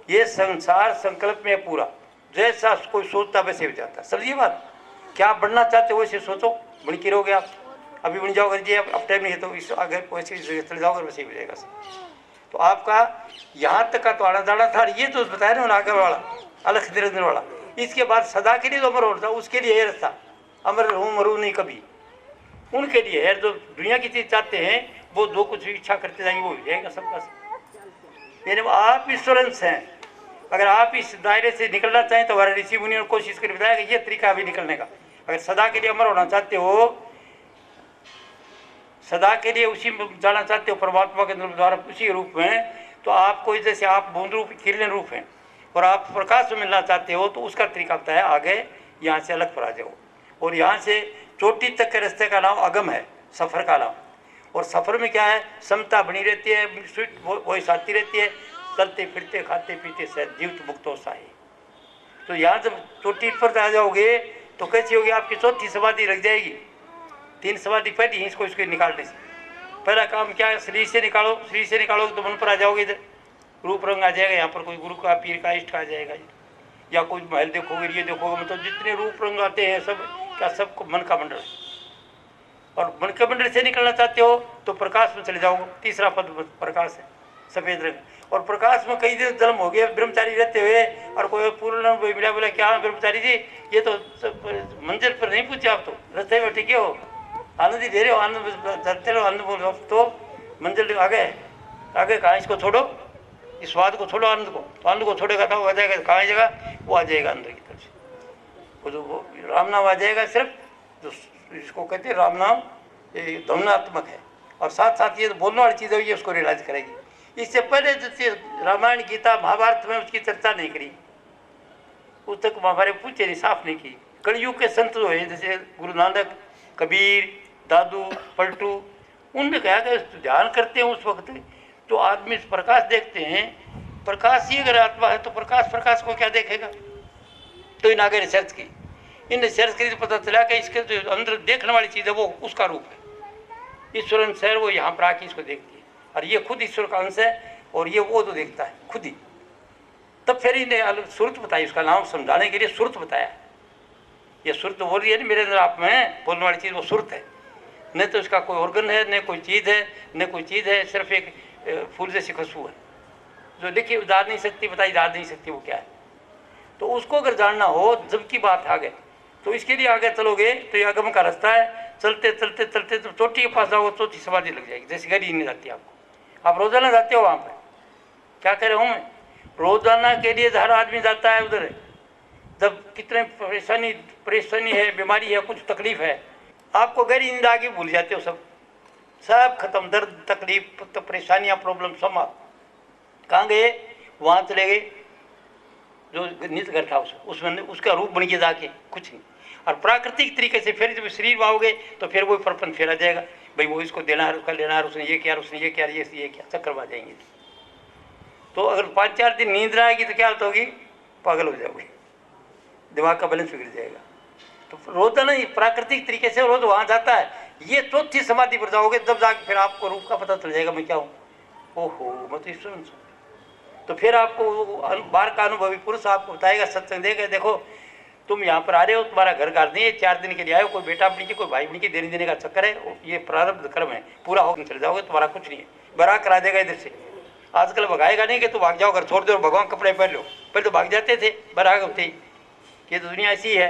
ये संसार संकल्प में पूरा, जैसा कोई सोचता वैसे हो जाता। समझिए बात, क्या आप बढ़ना चाहते हो वैसे सोचो, बन के रहोगे आप। अभी बन जाओगे जी, अब टाइम नहीं है तो इस आगे वैसे चले जाओगे, वैसे ही मिलेगा सब। तो आपका यहाँ तक का तो आना जाना था, ये तो बताया ना आगे वाला अलख निरंजन वाला। इसके बाद सदा के लिए जो अमर होता उसके लिए है रास्ता, अमर हूँ मरू नहीं कभी, उनके लिए है। जो दुनिया की चीज़ चाहते हैं वो जो कुछ इच्छा करते जाएंगे वो हो जाएगा सबका सब। यानी आप ईश्वरंश हैं। अगर आप इस दायरे से निकलना चाहें तो हमारे ऋषि मुनियों ने कोशिश कर बताया कि ये तरीका अभी निकलने का। अगर सदा के लिए अमर होना चाहते हो, सदा के लिए उसी में जाना चाहते हो परमात्मा के द्वारा उसी रूप में, तो आपको जैसे आप बूंद रूप किरण रूप हैं और आप प्रकाश में मिलना चाहते हो, तो उसका तरीका होता है आगे यहाँ से अलग पर आ जाओ। और यहाँ से चोटी तक के रास्ते का नाम अगम है, सफ़र का नाम। और सफ़र में क्या है? समता बनी रहती है, स्वीट वॉइस आती रहती है, चलते फिरते खाते पीते से जीवित मुक्त हो साए। तो यहाँ जब चोटी पर आ जाओगे तो कैसी होगी? आपकी चौथी समाधि लग जाएगी। 3 समाधि पहली ही इसको निकालने से पहला काम क्या है? शरीर से निकालो, शरीर से निकालोगे तो मन पर आ जाओगे, इधर रूप रंग आ जाएगा। यहाँ पर कोई गुरु का, पीर का, इष्ट का आ जाएगा, या कोई महल देखोगे, ये देखोगे, मतलब जितने रूप रंग आते हैं सब क्या, सबको मन का मंडल। और मन के मंडल से निकलना चाहते हो तो प्रकाश में चले जाओगे। तीसरा पद प्रकाश है, सफ़ेद रंग। और प्रकाश में कई दिन जन्म हो गए ब्रह्मचारी रहते हुए, और कोई पूर्ण मिला बोला क्या ब्रह्मचारी जी ये तो मंजिल पर नहीं पूछे, आप तो रास्ते में टिके हो, आनंद ही दे रहे हो, आनंद चलते रहो, आनंद बोलो, तो मंजिल आगे आगे कहाँ? इसको छोड़ो, इस स्वाद को छोड़ो, आनंद को। तो आनंद को छोड़ेगा तो आ जाएगा कहाँ जगह? वो आ जाएगा अंदर की तरफ से, वो जो राम नाम आ जाएगा। सिर्फ जो इसको कहते हैं राम नाम, ये ध्वनात्मक है, और साथ साथ ये बोलने वाली चीज़ है, ये उसको रियलाइज करेगी। इससे पहले जैसे रामायण गीता महाभारत में उसकी चर्चा नहीं करी, उस तक हमारे पूछे नहीं, साफ नहीं की। कलयुग के संत जो है जैसे गुरु नानक, कबीर, दादू, पलटू, उनने कहा कि ध्यान करते हैं उस वक्त तो आदमी प्रकाश देखते हैं। प्रकाश ही अगर आत्मा है तो प्रकाश को क्या देखेगा? तो इन आगे रिसर्च की, इन रिसर्च की तो पता चला कि इसके जो अंदर देखने वाली चीज़ है वो उसका रूप है। ईश्वर अंश है, वो यहाँ पर आके इसको देखती है, और ये खुद ईश्वर का अंश है, और ये वो तो देखता है खुद ही। तब फिर इन्हें सुरत बताई, उसका नाम समझाने के लिए सुरत बताया। ये सुरत बोल रही है ना मेरे अंदर आप में बोलने वाली चीज़, वो सुरत है। न तो इसका कोई ऑर्गन है, न कोई चीज़ है, न कोई चीज़ है, सिर्फ एक फूल जैसी खुशबू है जो देखिए जा नहीं सकती, बताई जा नहीं सकती वो क्या है। तो उसको अगर जानना हो जब की बात आ गए, तो इसके लिए आगे चलोगे तो ये आगम का रास्ता है। चलते चलते चलते तो चोटी के पास जाओ, चौथी समाधि लग जाएगी। जैसे गाड़ी नहीं जाती आपको, आप रोजाना जाते हो वहाँ पर, क्या कह रहा हूँ मैं? रोजाना के लिए हर आदमी जाता है उधर। जब कितने परेशानी है, बीमारी है, कुछ तकलीफ है, आपको गहरी नींद आगे भूल जाते हो, सब खत्म। दर्द, तकलीफ, तो परेशानियाँ, प्रॉब्लम सब कहाँ गए? वहाँ चले गए। जो नित घर था उसमें उसका रूप बन के जाके कुछ नहीं। और प्राकृतिक तरीके से फिर जब शरीर में आओगे तो फिर वही परपन फेरा जाएगा, भाई वो इसको देना है, उसका लेना है, उसने ये किया, उसने ये किया, ये क्या चक्कर में जाएंगे। तो अगर 5-4 दिन नींद ना आएगी तो क्या हालत होगी, पागल हो जाओगे, दिमाग का बैलेंस बिगड़ जाएगा। तो रोजाना ही प्राकृतिक तरीके से रोज वहाँ जाता है। ये चौथी समाधि पर जाओगे तब जाके फिर आपको रूप का पता चल जाएगा मैं क्या हूँ। ओहो मैं तो ईश्वर हूँ। तो फिर आपको बाहर का अनुभवी पुरुष आपको बताएगा, सत्संग देगा, देखो तुम यहाँ पर आ रहे हो, तुम्हारा घर घर नहीं है, 4 दिन के लिए आए हो, कोई बेटा अपनी की कोई भाई अपनी की देने देने का चक्कर है, ये प्रारब्ध कर्म है, पूरा होकर चले जाओगे, तुम्हारा कुछ नहीं है, बरा करा देगा इधर से। आजकल भगाएगा नहीं कि तू भाग जाओ, घर छोड़ दो, भगवान कपड़े पहन लो, पहले तो भाग जाते थे बरा होते ही। ये तो दुनिया ऐसी है,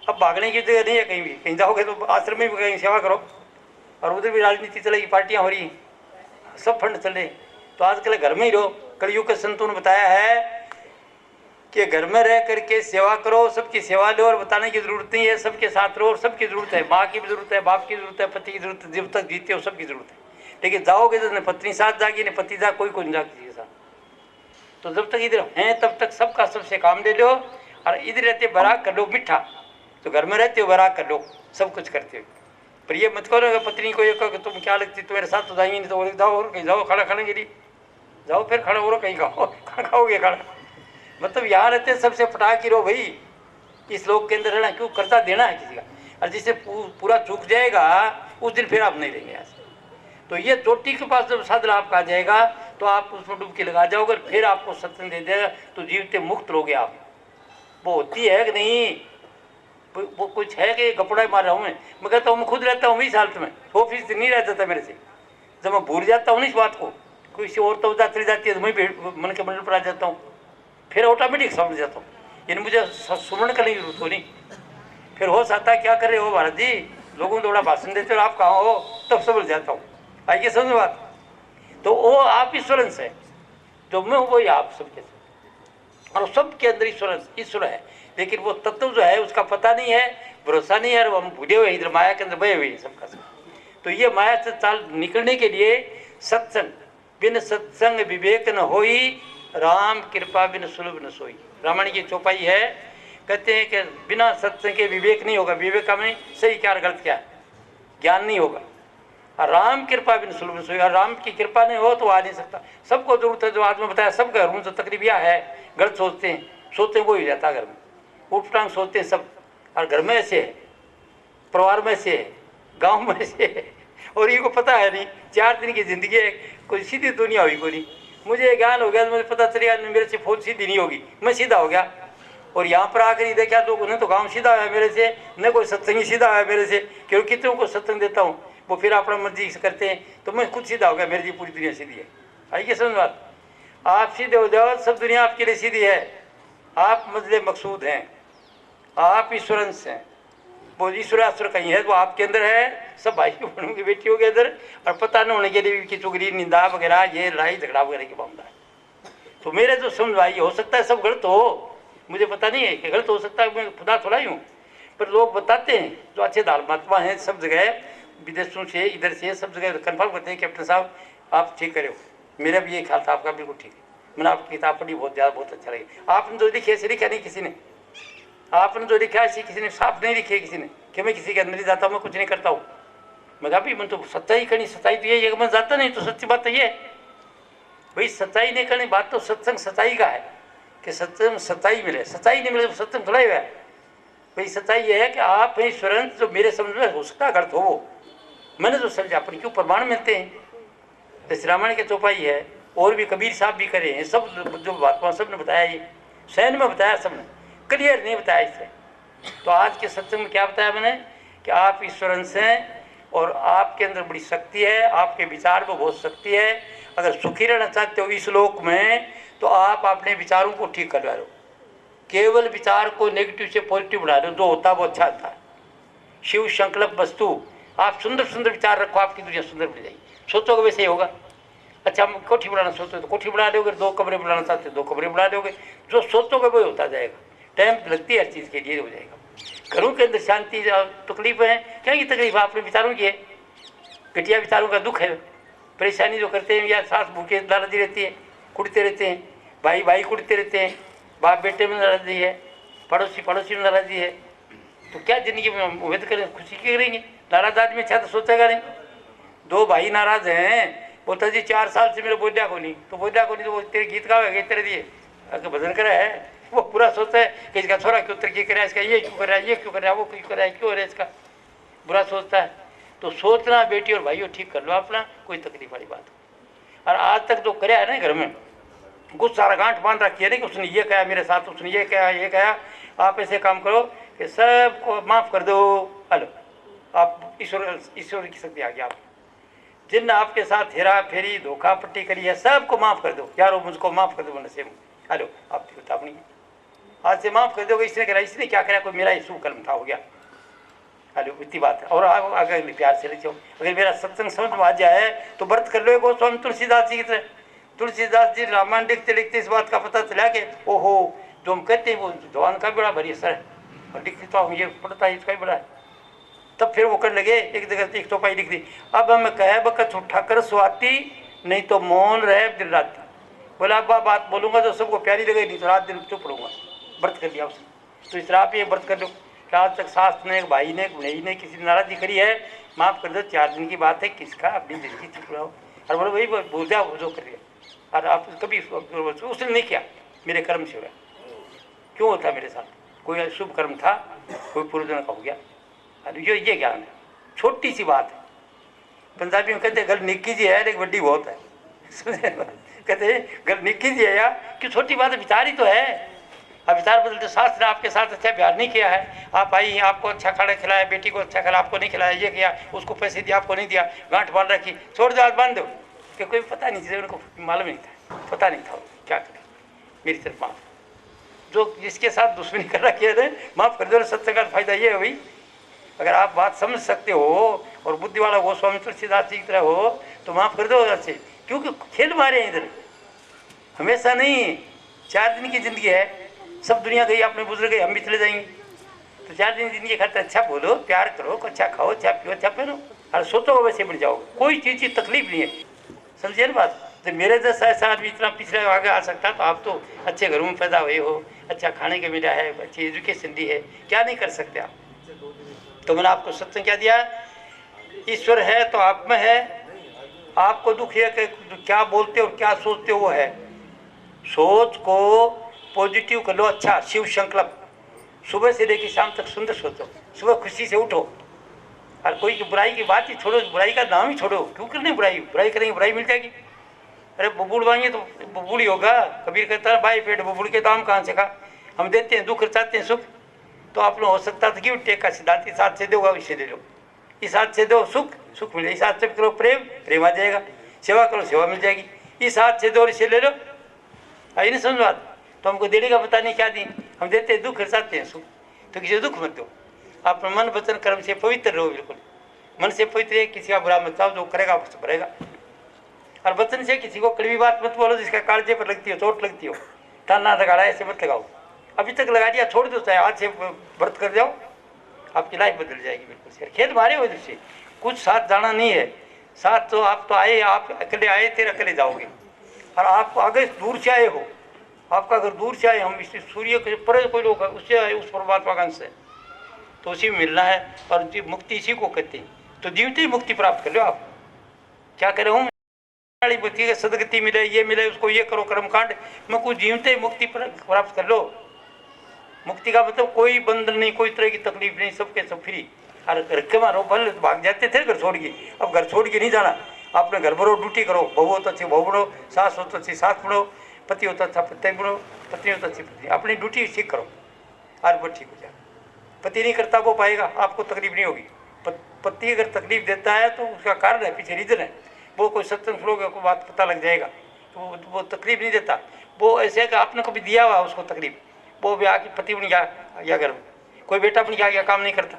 अब भागने की जगह नहीं है कहीं भी। कहीं जाओगे तो आश्रम में भी कहीं सेवा करो, और उधर भी राजनीति चलेगी, पार्टियाँ हो रही, सब फंड चले। तो आजकल घर में ही रहो। कलयुग के संतों ने बताया है कि घर में रह करके सेवा करो, सबकी सेवा लो, और बताने की जरूरत नहीं है, सबके साथ रहो, सबकी जरूरत है, माँ की भी जरूरत है, बाप की जरूरत है, पति की जरूरत है, जब तक जीते हो सबकी जरूरत है। लेकिन जाओगे तो न पत्नी साथ जागी, न पति जा, कोई नहीं जा किसी के साथ। तो जब तक इधर हैं तब तक सबका सबसे काम ले लो, और इधर रहते बरा कर लो मीठा, तो घर में रहते हो बरा कर लो, सब कुछ करते हो। पर ये मत करो पत्नी को ये कहो कि तुम क्या लगती, तुम्हारे साथ तो जाएंगे नहीं, तो जाओ और कहीं जाओ, खाना खाने के लिए जाओ, फिर खड़ा हो कहीं खाओ, खाना खाओगे खाना। मतलब यहाँ रहते सबसे पटा की रहो भाई, इस लोक के अंदर रहना क्यों, कर्जा देना है किसी का, और जिसे पूरा चूक जाएगा उस दिन फिर आप नहीं रहेंगे यहाँ से। तो ये चोटी के पास जब साधन आपका आ जाएगा तो आप उसमें डुबकी लगा जाओगे, फिर आपको सत्संग दे देगा, तो जीवते मुक्त रहोगे आप। वो होती है कि नहीं, वो कुछ है कि कपड़ा मार रहा हूँ मैं कहता हूँ, मैं खुद रहता हूँ 20 हालत में, 100% नहीं रहता था मेरे से। जब मैं भूल जाता हूँ ना इस बात को, कोई सी और तो चली जाती है तो मैं मन के मंडल पर आ जाता हूँ, फिर ऑटोमेटिक समझ जाता हूँ, यानी मुझे सुमरण करने की जरूरत हो नहीं। फिर होश आता है, क्या कर रहे हो भारत जी, लोगों को थोड़ा भाषण देते हो, आप कहाँ हो, तब समझ जाता हूँ। आइए समझ बात। तो वो आप ईश्वरंश है, जो मैं हूँ वही आप सबके साथ, और सबके अंदर ईश्वर है, लेकिन वो तत्व जो है उसका पता नहीं है, भरोसा नहीं है, और हम भूले हुए इधर माया के अंदर बहे हुए सबका सब। तो ये माया से चाल निकलने के लिए सत्संग, बिन सत्संग विवेक न होई, राम कृपा बिन सुलभ न सोई। रामायण की चौपाई है, कहते हैं कि बिना सत्संग के विवेक नहीं होगा, विवेक का में सही क्या गलत क्या है, ज्ञान नहीं होगा। और राम कृपा बिन सुलभ न सोई, और राम की कृपा नहीं हो तो आ नहीं सकता। सबको जरूरत है, जो आज में बताया सब घर में जो तकलीफ यह है, गलत सोचते हैं वो ही जाता है घर में, उठ टांग सोचते हैं सब, और घर में ऐसे है, परिवार में ऐसे है, गाँव में ऐसे है, और ये को पता है नहीं। 4 दिन की जिंदगी है, कोई सीधी दुनिया हुई कोई नहीं। मुझे ज्ञान हो गया तो मुझे पता चल गया मेरे से फौज सीधी नहीं होगी, मैं सीधा हो गया। और यहाँ पर आकर ही देखा तो उन्हें तो गाँव सीधा है मेरे से, न कोई सत्संगी सीधा है मेरे से, क्योंकि कितनों को सत्संग देता हूँ वो फिर अपना मर्जी से करते हैं, तो मैं खुद सीधा हो गया, मेरी पूरी दुनिया सीधी है। आइए समझ बात, आप सीधे हो जाओ, सब दुनिया आपके लिए सीधी है, आप मजले मकसूद हैं, आप ईश्वरंश हैं। वो ईश्वरासुर कहीं है, वो आपके अंदर है, सब भाई बहनों की बेटियों के अंदर, और पता न होने के लिए की चुगली निंदा वगैरह, ये लड़ाई झगड़ा वगैरह की मामला है। तो मेरे जो समझ भाई, हो सकता है सब गलत हो, मुझे पता नहीं है कि गलत हो सकता है, मैं खुदा थोड़ा ही हूँ, पर लोग बताते हैं जो अच्छे धर्मात्मा हैं सब जगह, विदेशों से इधर से सब जगह कन्फर्म करते हैं, कैप्टन साहब आप ठीक करे हो, मेरा भी ये ख्याल था, आपका बिल्कुल ठीक है, मैंने आपकी किताब पढ़ी, बहुत ज़्यादा बहुत अच्छा लगी। आपने जो लिखे ऐसे लिखा नहीं किसी ने, आपने जो लिखा है किसी ने साफ नहीं लिखे किसी ने, कि मैं किसी के अंदर नहीं जाता हूँ, मैं कुछ नहीं करता हूँ। मैं कहा भाई मैं तो सच्चाई करनी, सच्चाई तो ये मैं जाता नहीं, तो सच्ची बात तो ये भाई, सच्चाई नहीं करनी बात तो सत्संग सच्चाई का है, कि सत्संग सच्चाई मिले, सच्चाई नहीं मिले तो सत्संग थोड़ा ही है भाई। सच्चाई ये है कि आप ईश्वरन जो मेरे समझ में हो सकता गलत हो, वो मैंने जो समझा, अपने क्यों प्रमाण मिलते हैं, जैसे रामायण के चौपाई है, और भी कबीर साहब भी करे हैं, सब जो बात सब ने बताया, ये सैन में बताया, सबने क्लियर नहीं बताया इससे। तो आज के सत्संग में क्या बताया मैंने, कि आप ईश्वरंश हैं, और आपके अंदर बड़ी शक्ति है, आपके विचार में बहुत शक्ति है। अगर सुखी रहना चाहते हो इस लोक में, तो आप अपने विचारों को ठीक करवा लो, केवल विचार को नेगेटिव से पॉजिटिव बना लो, जो होता है वो अच्छा होता है। शिव संकल्प वस्तु, आप सुंदर सुंदर विचार रखो, आपकी दुनिया सुंदर बन जाएगी। सोचोगे वैसे ही होगा। अच्छा हम कोठी बनाना सोचते हो तो कोठी बना लोगे, 2 कमरे बनाना चाहते हो 2 कमरे बना लोगे, जो सोचोगे वही होता जाएगा। टाइम लगती है हर चीज़ के लिए, हो जाएगा। घरों के अंदर शांति, तकलीफ है, क्या की तकलीफ आपने विचारों की है, घटिया विचारों का दुख है, परेशानी जो करते हैं, या सास भूखे दादाजी रहती है, कुड़ते रहते हैं, भाई कुड़ते रहते हैं, बाप बेटे में नाराजगी है, पड़ोसी पड़ोसी में नाराजगी है, तो क्या जिंदगी में उम्मीद करें, खुशी की करेंगे? नाराज आदमी अच्छा तो सोचेगा नहीं। दो भाई नाराज हैं, बोलता जी 4 साल से मेरे बोलिया को नहीं, तो बोलिया को नहीं तो वो तेरे गीत गावेगा तेरे दिए अगर भजन करे है, वो पूरा सोचता है कि इसका छोरा क्यों तरक्की करे, इसका ये क्यों कर रहा है, ये क्यों कर रहा है, वो क्यों कर रहा है, क्यों हो रहा है, इसका बुरा सोचता है। तो सोचना बेटी और भाइयों ठीक कर लो अपना, कोई तकलीफ वाली बात हो। और आज तक जो कराया है ना घर में, कुछ सारा गांठ बांध रखी है ना कि उसने ये कहा मेरे साथ, उसने ये कहा ये कहा। आप ऐसे काम करो कि सबको माफ़ कर दो। हेलो, आप ईश्वर की शक्ति आ गई। आप जिन आपके साथ हेरा फेरी धोखा पट्टी करी है सबको माफ़ कर दो यारो, मुझको माफ़ कर दो मन से। हेलो, आप अपनी आज से माफ़ कर दो, इसने करा, इसने क्या करा, कोई मेरा इशू कर्म था, हो गया। हेलो, इतनी बात है। और आगे प्यार से लिखो। अगर मेरा सत्संग समझ में आ जाए तो व्रत कर लो गोस्वामी तुलसीदास जी की तरह। तुलसीदास जी रामायण लिखते लिखते इस बात का पता चला कि ओहो, जो हम कहते हैं वो जवान का बड़ा भारी असर है, और लिखते तो हम ये पढ़ता है इसका ही बड़ा है। तब फिर वो कर लगे, एक जगह एक चौपाई लिख दी, अब हम कहे बकत उठा कर स्वाती, नहीं तो मौन रहे दिन रात। बोला अब बात बोलूँगा तो सबको प्यारी लगे, नहीं तो रात दिन चुप रहूँगा। व्रत कर लिया उसने। तो इस तरह आप ये व्रत कर लो कि आज तक सास ने, भाई ने, भैया ने किसी ने नाराजगी करी है, माफ़ कर दो, 4 दिन की बात है, किसका अपनी जिंदगी चुप रहो। और बोलो भाई भूल जाओ वो जो कर दिया, और आप कभी उसने नहीं किया, मेरे कर्म से हुआ। क्यों होता मेरे साथ, कोई शुभ कर्म था, कोई पूर्वजन का हो गया। अरे ये ज्ञान है, छोटी सी बात है। पंजाबी में कहते हैं गल निक्की जी है लेकिन बड़ी बहुत है। कहते हैं गल निक्की जी है यार, कि छोटी बात है, विचार ही तो है। अब विचार बदलते, सास ने आपके साथ अच्छा प्यार नहीं किया है, आप आई आपको अच्छा खाना खिलाया, बेटी को अच्छा खिलाया, आपको नहीं खिलाया, ये किया, उसको पैसे दिया, आपको नहीं दिया, गांठ बांध रखी, छोड़ दो आज बांध दो, कि कोई पता नहीं चीज़, उनको मालूम नहीं था, पता नहीं था क्या करें, मेरी तरफ माफ़। जो जिसके साथ दुश्मनी कर रखी है माफ़ कर दो। सत्संग का फायदा ये है भाई, अगर आप बात समझ सकते हो और बुद्धि वाला गोस्वामी तुलसीदास जी की तरह हो तो माफ़ कर दो अच्छे, क्योंकि खेल मारे हैं इधर, हमेशा नहीं। 4 दिन की जिंदगी है, सब दुनिया गई, अपने बुजुर्ग गए, हम भी चले जाएंगे। तो 4 दिन की जिंदगी खातिर अच्छा बोलो, प्यार करो, अच्छा खाओ, अच्छा पियो, अच्छा पहनो, और सोचो वैसे बढ़ जाओ, कोई चीज़ की तकलीफ नहीं है। समझिए ना बात। तो मेरे जैसा ऐसा आदमी इतना पिछले आगे आ सकता, तो आप तो अच्छे घरों में पैदा हुए हो, अच्छा खाने को मिला है, अच्छी एजुकेशन दी है, क्या नहीं कर सकते आप। तो मैंने आपको सत्संग क्या दिया, ईश्वर है तो आप में है। आपको दुख है कि क्या बोलते हो क्या सोचते हो, वो है। सोच को पॉजिटिव कर लो, अच्छा शिव संकल्प, सुबह से लेकर शाम तक सुंदर सोचो, सुबह खुशी से उठो, और कोई की बुराई की बात ही छोड़ो, बुराई का नाम ही छोड़ो। क्यों करने बुराई, बुराई करेंगे बुराई मिल जाएगी। अरे बबूल मांगे तो बबूल ही होगा। कबीर कहता है भाई पेट बबूल के दाम कहाँ से खा, हम देते हैं दुख चाहते हैं सुख। तो आप लोग हो सकता था कि टेक का सिद्धांत, इस हाथ से दोगा इसे ले लो, इस हाथ से दो सुख सुख मिले, इस हाथ से करो प्रेम प्रेम आ जाएगा, सेवा करो सेवा मिल जाएगी, इस हाथ से दो इसे ले लो। आई नहीं समझ बात। तो हमको देने का पता नहीं क्या दी, हम देते हैं दुख चाहते हैं सुख। तो किसी दुख मत दो, आप मन वचन कर्म से पवित्र रहो, बिल्कुल मन से पवित्र है। किसी का बुरा मत चाहो, जो करेगा वो करेगा। और वचन से किसी को कड़वी बात मत बोलो, जिसका कालजे पर लगती हो, चोट लगती हो, ताना लगाड़ा ऐसे मत लगाओ। अभी तक लगा दिया छोड़ दो, चाहे आज से व्रत कर जाओ, आपकी लाइफ बदल जाएगी बिल्कुल से। खेल मारे हो इधर से, कुछ साथ जाना नहीं है। साथ तो आप तो आए, आप अकेले आए थे, अकेले जाओगे। और आप अगर दूर से आए हो, आपका अगर दूर से आए, हम इस सूर्य के पर कोई लोग है उससे आए, उस परमात्मा का अंश है, तो उसी में मिलना है। और मुक्ति इसी को कहते हैं। तो जीवते ही मुक्ति प्राप्त कर लो। आप क्या करे हूँ सदगति मिले, ये मिले, उसको ये करो कर्मकांड, मैं कुछ जीवते ही मुक्ति प्राप्त कर लो। मुक्ति का मतलब कोई बंधन नहीं, कोई तरह की तकलीफ नहीं, सबके सब फ्री। और घर के मारो भले भाग जाते थे घर छोड़ के, अब घर छोड़ के नहीं जाना। आपने घर भरो, ड्यूटी करो, बहू हो तो अच्छी बहू बढ़ो, सास हो तो अच्छी सास बढ़ो, पति हो तो अच्छा पति बढ़ो, पत्नी हो तो अच्छी पत्नी। अपनी ड्यूटी ठीक करो और वो ठीक हो जाए। पति नहीं करता वो पाएगा, आपको तकलीफ नहीं होगी। पति अगर तकलीफ देता है तो उसका कारण है, पीछे रीजन है। वो कोई सत्संग सुनोगे को बात पता लग जाएगा, तो वो तकलीफ नहीं देता। वो ऐसे कि आपने कभी दिया हुआ उसको तकलीफ, वो भी आके पति बन गया घर में, कोई बेटा बन गया काम नहीं करता,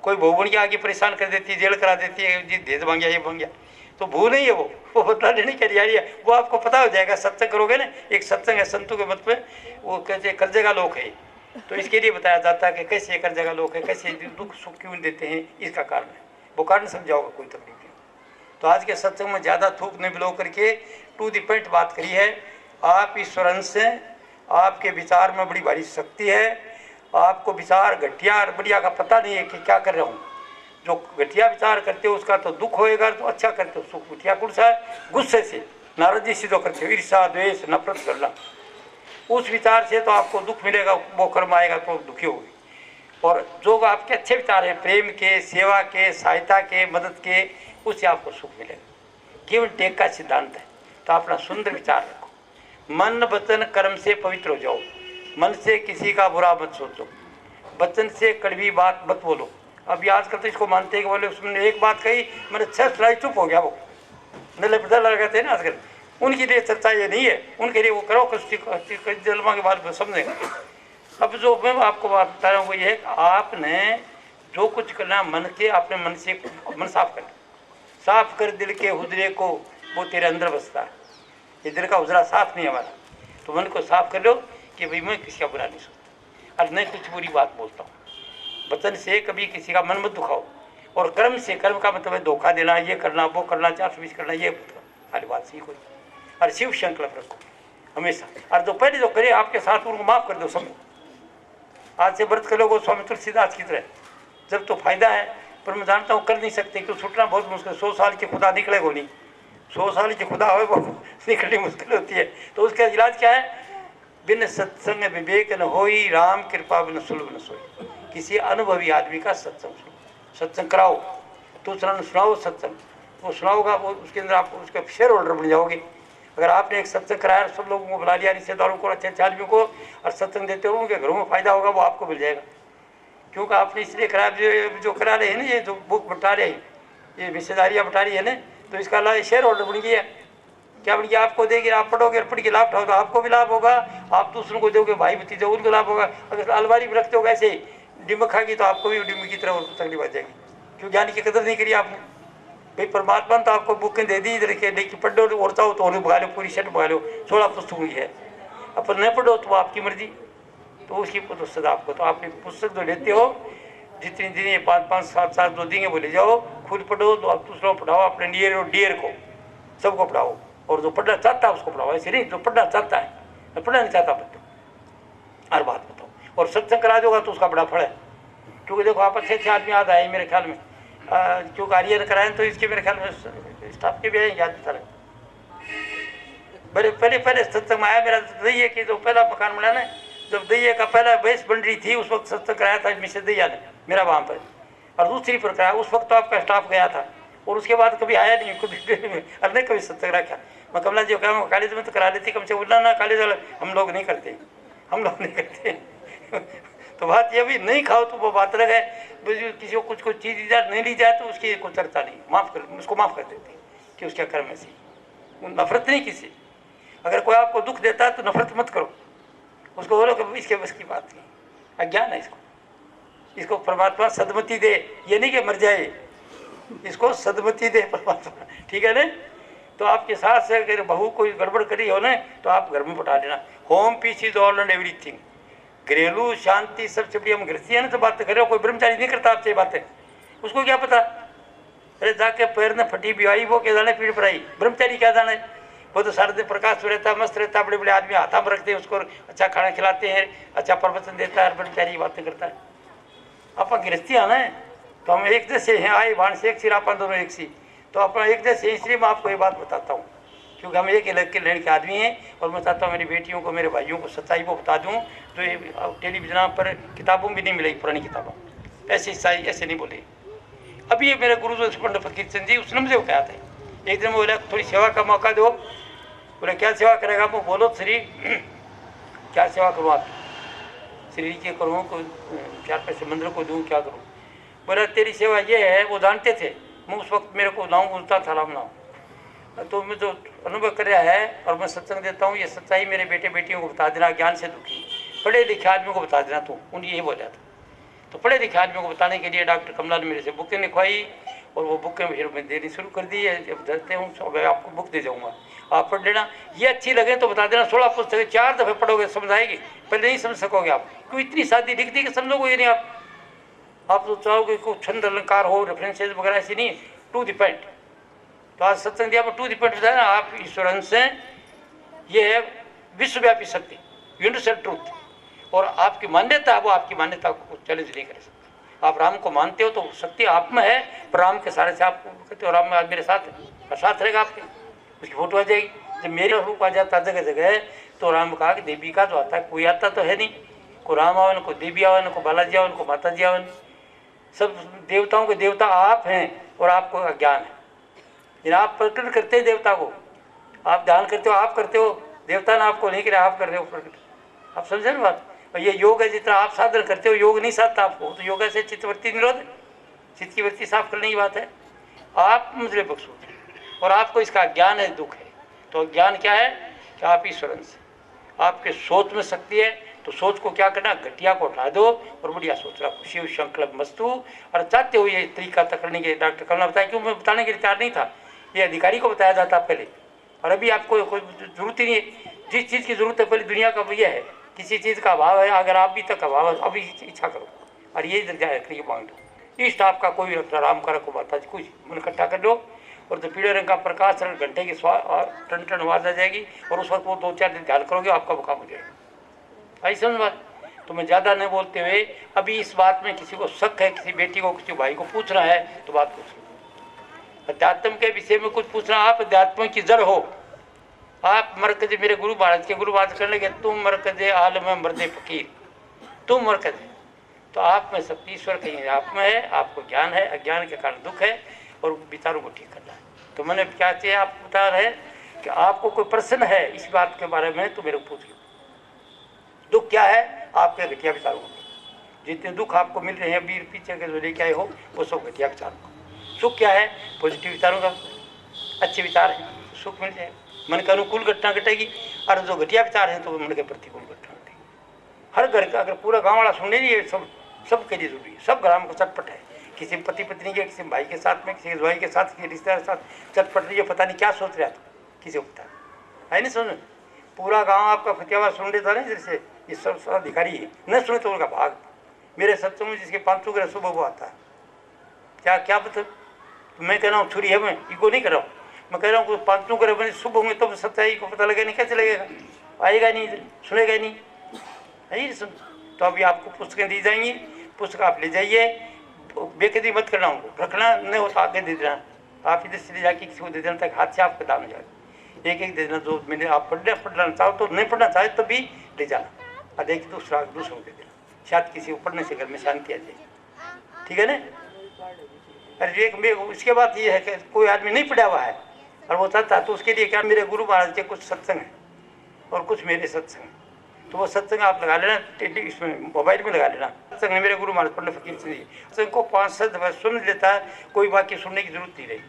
कोई बहू बन गया आगे परेशान कर देती है, जेल करा देती है, जी दहेज मांग गया ये बन गया। तो भू नहीं है वो बदला लेने की तैयारी है। वो आपको पता हो जाएगा, सत्संग करोगे ना। एक सत्संग है संतों के मत में, वो कैसे कर्जे का लोक है, तो इसके लिए बताया जाता है कि कैसे कर्जे का लोक है, कैसे दुख सुख क्यों देते हैं, इसका कारण है। वो कारण समझाओगे, कोई तकलीफ नहीं। तो आज के सत्संग में ज़्यादा थूक नहीं बिलो करके टू द पॉइंट बात करी है। आप ईश्वर अंश हैं, आपके विचार में बड़ी भारी शक्ति है। आपको विचार घटिया और बढ़िया का पता नहीं है कि क्या कर रहा हूँ। जो घटिया विचार करते हो उसका तो दुख होएगा, तो अच्छा करते हो सुख। घटिया कौन सा है? गुस्से से, नाराजगी से जो करते हो, ईर्ष्या द्वेष नफरत करना, उस विचार से तो आपको दुख मिलेगा, वो कर्म आएगा तो दुखी होगी। और जो आपके अच्छे विचार हैं, प्रेम के, सेवा के, सहायता के, मदद के, उससे आपको सुख मिलेगा। केवल टेक का सिद्धांत है। तो अपना सुंदर विचार रखो। मन वचन कर्म से पवित्र हो जाओ। मन से किसी का बुरा मत सोचो, वचन से कड़वी बात मत बोलो। अभी आजकल तो इसको मानते हैं कि बोले उसने एक बात कही, मैंने 6 सुनाई, चुप हो गया। वो नले पता लगाते हैं ना आजकल, उनके लिए चर्चा ये नहीं है। उनके लिए वो करो जन्मा के बाद समझेगा। अब जो मैं आपको बात बता रहा हूँ वो ये है कि आपने जो कुछ करना मन के, अपने मन से मन साफ कर, साफ कर दिल के हुजरे को, वो तेरे अंदर बसता है। ये दिल का हुजरा साफ नहीं है हमारा, तो मन को साफ कर लो कि भाई मैं किसी का बुरा नहीं सोचता और नहीं कुछ बुरी बात बोलता हूँ। वचन से कभी किसी का मन मत दुखाओ, और कर्म से, कर्म का मतलब है धोखा देना, ये करना वो करना, 420 करना, ये खाली बात सीखो और शिव संकल्प रखो हमेशा। और जो पहले जो करे आपके साथ उनको माफ़ कर दो सब। आज से व्रत कर लो स्वामी तुलसीदास की तरह, जब तो फायदा है। पर मैं जानता हूँ कर नहीं सकते, क्यों छूटना बहुत मुश्किल। 100 साल की खुदा निकलेगा नहीं, 100 साल की खुदा हो वो निकलनी मुश्किल होती है। तो उसका इलाज क्या है? बिन सत्संग विवेक न होई, राम कृपा बिन सुलभ न सोई। किसी अनुभवी आदमी का सत्संग सुनो, सत्संग कराओ, दूसरा ने सुनाओ सत्संग, वो सुनाओगा, वो उसके अंदर आप उसके शेयर होल्डर बन जाओगे। अगर आपने एक सत्संग कराया, सब लोगों को बुला लिया, रिश्तेदारों को, अच्छे अच्छे आदमियों को, और सत्संग देते हो, उनके घरों में फायदा होगा, वो आपको मिल जाएगा। क्योंकि आपने इसलिए कराया, जो करा रहे हैं ना, ये जो बुक बटा रहे हैं, ये रिश्तेदारियाँ बटा रही है ना, तो इसका अल्लाह शेयर होल्डर बन गया। क्या बन गया? आपको देंगे, आप पढ़ोगे, पढ़ के लाभ उठाओगे, आपको भी लाभ होगा, आप दूसरों को दोगे, भाई भतीजे उनको लाभ होगा। अगर अलमारी में रखते हो ऐसे ही डिम्ब खागी, तो आपको भी डिम्ब की तरह तकलीफ आ जाएगी। क्यों? ज्ञान की कदर नहीं करी आपने। भाई परमात्मा ने तो आपको बुकें दे दी, इधर के लेके पढ़ लो, और चाहो तो और भगा लो, पूरी शर्ट भगा लो, 16 पुस्तक हुई है। अब नहीं पढ़ो तो आपकी मर्जी, तो उसकी तो सदा आपको। तो आप पुस्तक जो लेते हो, जितनी दिन 5-5 7-7 जो देंगे वो ले जाओ, खुद पढ़ो, तो आप दूसरों को पढ़ाओ, अपने नियर और डियर को सबको पढ़ाओ। और जो पढ़ना चाहता है उसको पढ़ाओ, ऐसे नहीं जो पढ़ना चाहता है, पढ़ना नहीं चाहता बच्चों हर बात बताओ। और सत्संग करा दोगा तो उसका बड़ा फल है। क्योंकि देखो आप अच्छे अच्छे आदमी याद आए मेरे ख्याल में, क्योंकि आर्यन कराएं तो इसके मेरे ख्याल में स्टाफ के भी आए, याद था। बड़े पहले सत्संग में आया मेरा दैया कि जो पहला मकान बना ना, जब दैया का पहला बेस बन रही थी, उस वक्त सत्संग कराया था मिसेज दैया ने मेरा वहाँ पर, और दूसरी पर कराया। उस वक्त तो आपका स्टाफ गया था, और उसके बाद कभी आया नहीं, कभी और नहीं कभी सत्संग रखा। मैं कमला जी कहा कॉलेज में तो करा लेती, कम से बोलना ना कॉलेज वाला हम लोग नहीं करते, हम लोग नहीं करते। तो बात ये भी नहीं खाओ तो वो बात अलग है। किसी को कुछ चीज़ दी जाए, नहीं ली जाए तो उसकी कोई चर्चा नहीं, माफ़ कर, उसको माफ़ कर देते कि उसके कर्म ऐसी। नफरत नहीं किसी, अगर कोई आपको दुख देता है तो नफरत मत करो, उसको बोलो कि इसके बस की बात नहीं, अज्ञान है इसको परमात्मा सदमति दे, ये नहीं कि मर जाए, इसको सदमति दे परमात्मा, ठीक है ना। तो आपके साथ से अगर बहू कोई गड़बड़ करी हो ना, तो आप घर में पटा लेना। Home peace is all and everything. घरेलू शांति सबसे बड़ी, हम गृहस्थी है ना, तो बात कर रहे हो, कोई ब्रह्मचारी नहीं करता आपसे बातें, उसको क्या पता। अरे जाके पैर ने फटी भी आई, वो क्या जाने पीठ पर आई, ब्रह्मचारी क्या जाने। वो तो सारे दिन प्रकाश रहता, मस्त रहता, बड़े बड़े आदमी हाथा में रखते हैं उसको, अच्छा खाना खिलाते हैं, अच्छा प्रवचन देता है, ब्रह्मचारी बातें करता है। आप गृहस्थी आना है तो हम एक जैसे हैं, आए बाण से एक सिर, आप दोनों एक सी, तो अपना एक जैसे, इसलिए मैं आपको ये बात बताता हूँ, क्योंकि हम एक अलग के लेने के आदमी हैं। और मैं चाहता हूँ मेरी बेटियों को, मेरे भाइयों को सच्चाई को बता दूँ, तो ये टेलीविजन पर किताबों में भी नहीं मिलेगी, पुरानी किताबों ऐसी सच्चाई ऐसे नहीं बोले। अभी ये मेरे गुरु जो पंडित फकीर चंद जी, उसने मुझे कहा था एक दिन, बोला थोड़ी सेवा का मौका दो। बोले क्या सेवा करेगा? वो बोलो श्री क्या सेवा करूँ आप? शरीर के करूँ, कोई 4 पैसे मंदिर को दूँ, क्या करूँ? बोला तेरी सेवा ये है, वो जानते थे मैं उस वक्त मेरे को नाम बोलता था, राम नाम, तो मैं जो अनुभव कर रहा है और मैं सत्संग देता हूँ, ये सच्चाई मेरे बेटे बेटियों को बता देना, ज्ञान से दुखी पढ़े लिखे आदमियों को बता देना। तो उन्हें ये बोला था, तो पढ़े लिखे आदमियों को बताने के लिए डॉक्टर कमला ने मेरे से बुकें लिखवाई, और वो बुकें फिर मैं देनी शुरू कर दी है। जब धरते हूँ तो मैं आपको बुक दे जाऊँगा, आप पढ़ लेना, ये अच्छी लगे तो बता देना। 16 पुस्तकें 4 दफ़े पढ़ोगे समझ आएगी, पहले नहीं समझ सकोगे आप, क्यों इतनी सादी लिख दी कि समझोगे नहीं आप तो चाहोगे कोई छंद अलंकार हो, रेफरेंसेज वगैरह ऐसी नहीं, टू द पॉइंट। तो आज सत्संग दिया टू द पॉइंट बताया ना, आप ईश्वर अंश हैं, ये है विश्वव्यापी शक्ति, यूनिवर्सल ट्रूथ। और आपकी मान्यता वो आपकी मान्यता को चैलेंज नहीं कर सकता। आप राम को मानते हो तो शक्ति आप में है, पर राम के सारे से आप कहते हो राम आज मेरे साथ है और साथ रहेगा आपके, उसकी फोटो आ जाएगी। जब मेरा रूप आ जाता जगह जगह तो राम कहा कि देवी का जो आता है कोई आता तो है नहीं, को राम आवन, को देवी आवन, को बालाजी आवन, को माता जी आवन, सब देवताओं के देवता आप हैं और आपको अज्ञान है। जिन आप प्रकट करते हैं देवता को, आप ध्यान करते हो, आप करते हो, देवता ने आपको नहीं किया, आप कर रहे हो प्रकट। आप समझे ना बात। और ये योग है, जितना आप साधन करते हो योग नहीं साधता आपको, तो योग से चित्तवृत्ति निरोध, चित्त की वृत्ति साफ करने की बात है। आप मुझे बख्शो और आपको इसका ज्ञान है, दुख है। तो ज्ञान क्या है कि आप ईश्वर से, आपके सोच में शक्ति है, तो सोच को क्या करना, घटिया को हटा दो और बढ़िया सोच रखो। शिव संकल्प मस्तु। और चाहते हो ये तरीका करने के, डॉक्टर कल बताया, क्यों मैं बताने के लिए तैयार नहीं था, ये अधिकारी को बताया जाता पहले, और अभी आपको कोई जरूरत ही नहीं है। जिस चीज़ की जरूरत है पहले दुनिया का ये है, किसी चीज़ का अभाव है, अगर आप भी तक अभाव है अभी इच्छा करो और ये जाए मांग लो। इष्ट आपका कोई राम का रखो, माता जी कुछ मन इकट्ठा कर लो, और तो पीले रंग का प्रकाश घंटे की टन टन आवाज आ जाएगी, और उस वक्त वो 2-4 दिन ध्यान करोगे आपका मुकाम हो जाएगा। ऐसी समझ बात। तो मैं ज़्यादा नहीं बोलते हुए, अभी इस बात में किसी को शक है, किसी बेटी को किसी भाई को पूछना है तो बात पूछ लो। अध्यात्म के विषय में कुछ पूछना, आप अध्यात्म की जड़ हो। आप मरकज, मेरे गुरु महाराज के गुरु बात करने लगे, तुम मरकज आलम मर्दे फकीर, तुम मरकज, तो आप में शक्ति ईश्वर कहीं आप में है, आपको ज्ञान है, अज्ञान के कारण दुख है और विचारों को ठीक करना है। तो मैंने क्या चाहिए, आप बता रहे कि आपको कोई प्रश्न है इस बात के बारे में तो मेरे को पूछ लो। दुख क्या है, आपके घटिया विचारों को। जितने दुख आपको मिल रहे हैं अभी पीछे के जो लेके आए हो, वो सब घटिया विचारों का। सुख क्या है, पॉजिटिव विचारों का, अच्छे विचार है, सुख मिल जाएगा। मन के अनुकूल घटना घटेगी, और जो घटिया विचार है तो मन के प्रतिकूल घटना घटेगी। हर घर का अगर पूरा गाँव वाला सुने नहीं, सब सबके लिए जरूरी है, सब ग्राम को चटपट है। किसी पति पत्नी के, किसी भाई के साथ में, किसी भाई के साथ, किसी रिश्तेदार के साथ चटपट रही है, पता नहीं क्या सोच रहा था, किसी को पता है नहीं। सुन, पूरा गांव आपका फतियाबाद सुन लेता नहीं, जैसे ये सब अधिकारी है, न सुने तो उनका भाग। मेरे सत्संग में जिसके 500 ग्रह सुबह वो आता है, क्या क्या पता। तो मैं कह रहा हूँ छुरी है, मैं इको नहीं कर रहा हूँ, मैं कह रहा हूँ 500 ग्रह बने सुबह में, तब सच्चाई को पता लगेगा नहीं, कैसे लगेगा, आएगा नहीं, सुनेगा नहीं, है सुन। तो अभी आपको पुस्तकें दी जाएंगी, पुस्तक आप ले जाइए, बेकदरी मत करना, उनको रखना नहीं होता आगे दे देना, आप इधर से ले जाके किसी को दे देना तक हाथ से आपका दाम हो जाएगा। एक एक दे देना, जो मैंने आप पढ़ना चाहो तो, नहीं पढ़ना चाहे तो भी ले जाना, और देख दूसरों को दे देना, शायद किसी को पढ़ने से घर में शांति आ जाए, ठीक है ना। अरे एक इसके बाद ये है कि कोई आदमी नहीं पढ़ा हुआ है और वो चाहता है, तो उसके लिए क्या, मेरे गुरु महाराज के कुछ सत्संग है और कुछ मेरे सत्संग, तो वो सत्संग आप लगा लेना, इसमें मोबाइल में लगा लेना। सत्संग है मेरे गुरु महाराज पंडित फकीर सिंह जी, सत्संग को 5-7 दफा सुन लेता है, कोई बाकी सुनने की जरूरत नहीं रही,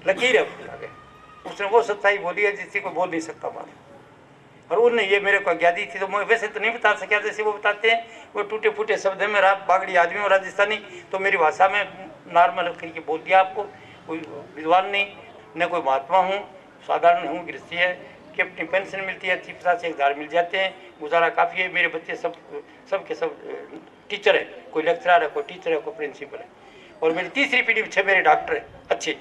लकीर है आगे। उसने वो सच्चाई बोली है जिससे कोई बोल नहीं सकता बात। और उनने ये मेरे को ज्ञादी थी, तो मैं वैसे तो नहीं बता सका जैसे वो बताते हैं, वो टूटे फूटे शब्द है, मेरा बागड़ी आदमी और राजस्थानी, तो मेरी भाषा में नॉर्मल करके बोल दिया आपको। कोई विद्वान नहीं, न कोई महात्मा हूँ, साधारण हूँ, गृहस्थी है कि अपनी पेंशन मिलती है, 50 से 1000 मिल जाते हैं, गुजारा काफ़ी है। मेरे बच्चे सब के सब टीचर है, कोई लेक्चरर है, कोई टीचर है, कोई प्रिंसिपल है, और मेरी तीसरी पीढ़ी में 6 मेरे डॉक्टर है अच्छे,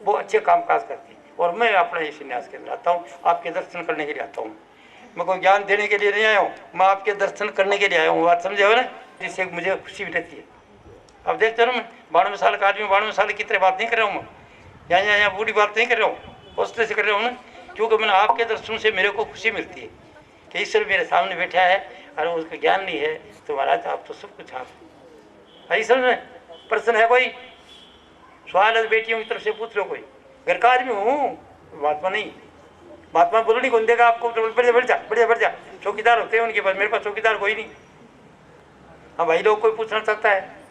वो अच्छे काम काज करते हैं। और मैं अपना ये संन्यास के अंदर आता हूँ, आपके दर्शन करने के लिए आता हूँ, मैं कोई ज्ञान देने के लिए नहीं आया हूँ, मैं आपके दर्शन करने के लिए आया हूँ, बात समझे हो ना, जिससे मुझे खुशी भी रहती है। अब देखते हो ना, मैं 92 साल का आदमी, 92 साल की तरह बात नहीं कर रहा हूँ मैं, यहाँ बूढ़ी बात नहीं कर रहा हूँ, उस तरह से कर रहा हूँ ना, क्योंकि मैंने आपके दर्शन से मेरे को खुशी मिलती है कि ईश्वर मेरे सामने बैठा है और उसका ज्ञान नहीं है, तो महाराज आप तो सब कुछ आप ऐसा समझ में। प्रश्न है कोई सवाल है, बेटियों की तरफ से पूछ लो, कोई घर का आदमी हूँ, महात्मा नहीं, महात्मा बोलनी कौन देगा आपको, तो बढ़ जा, चौकीदार होते हैं उनके पास, मेरे पास चौकीदार कोई नहीं। हाँ भाई लोग कोई पूछना चाहता है,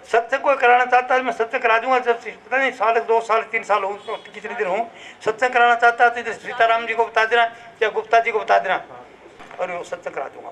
सत्य कोई कराना चाहता है, मैं सत्य करा दूंगा, जब पता नहीं 1 साल 2 साल 3 साल हो तो कितने दिन हूँ, सत्य कराना चाहता है तो इधर सीताराम जी को बता देना या गुप्ता जी को बता देना और वो सत्य करा दूंगा।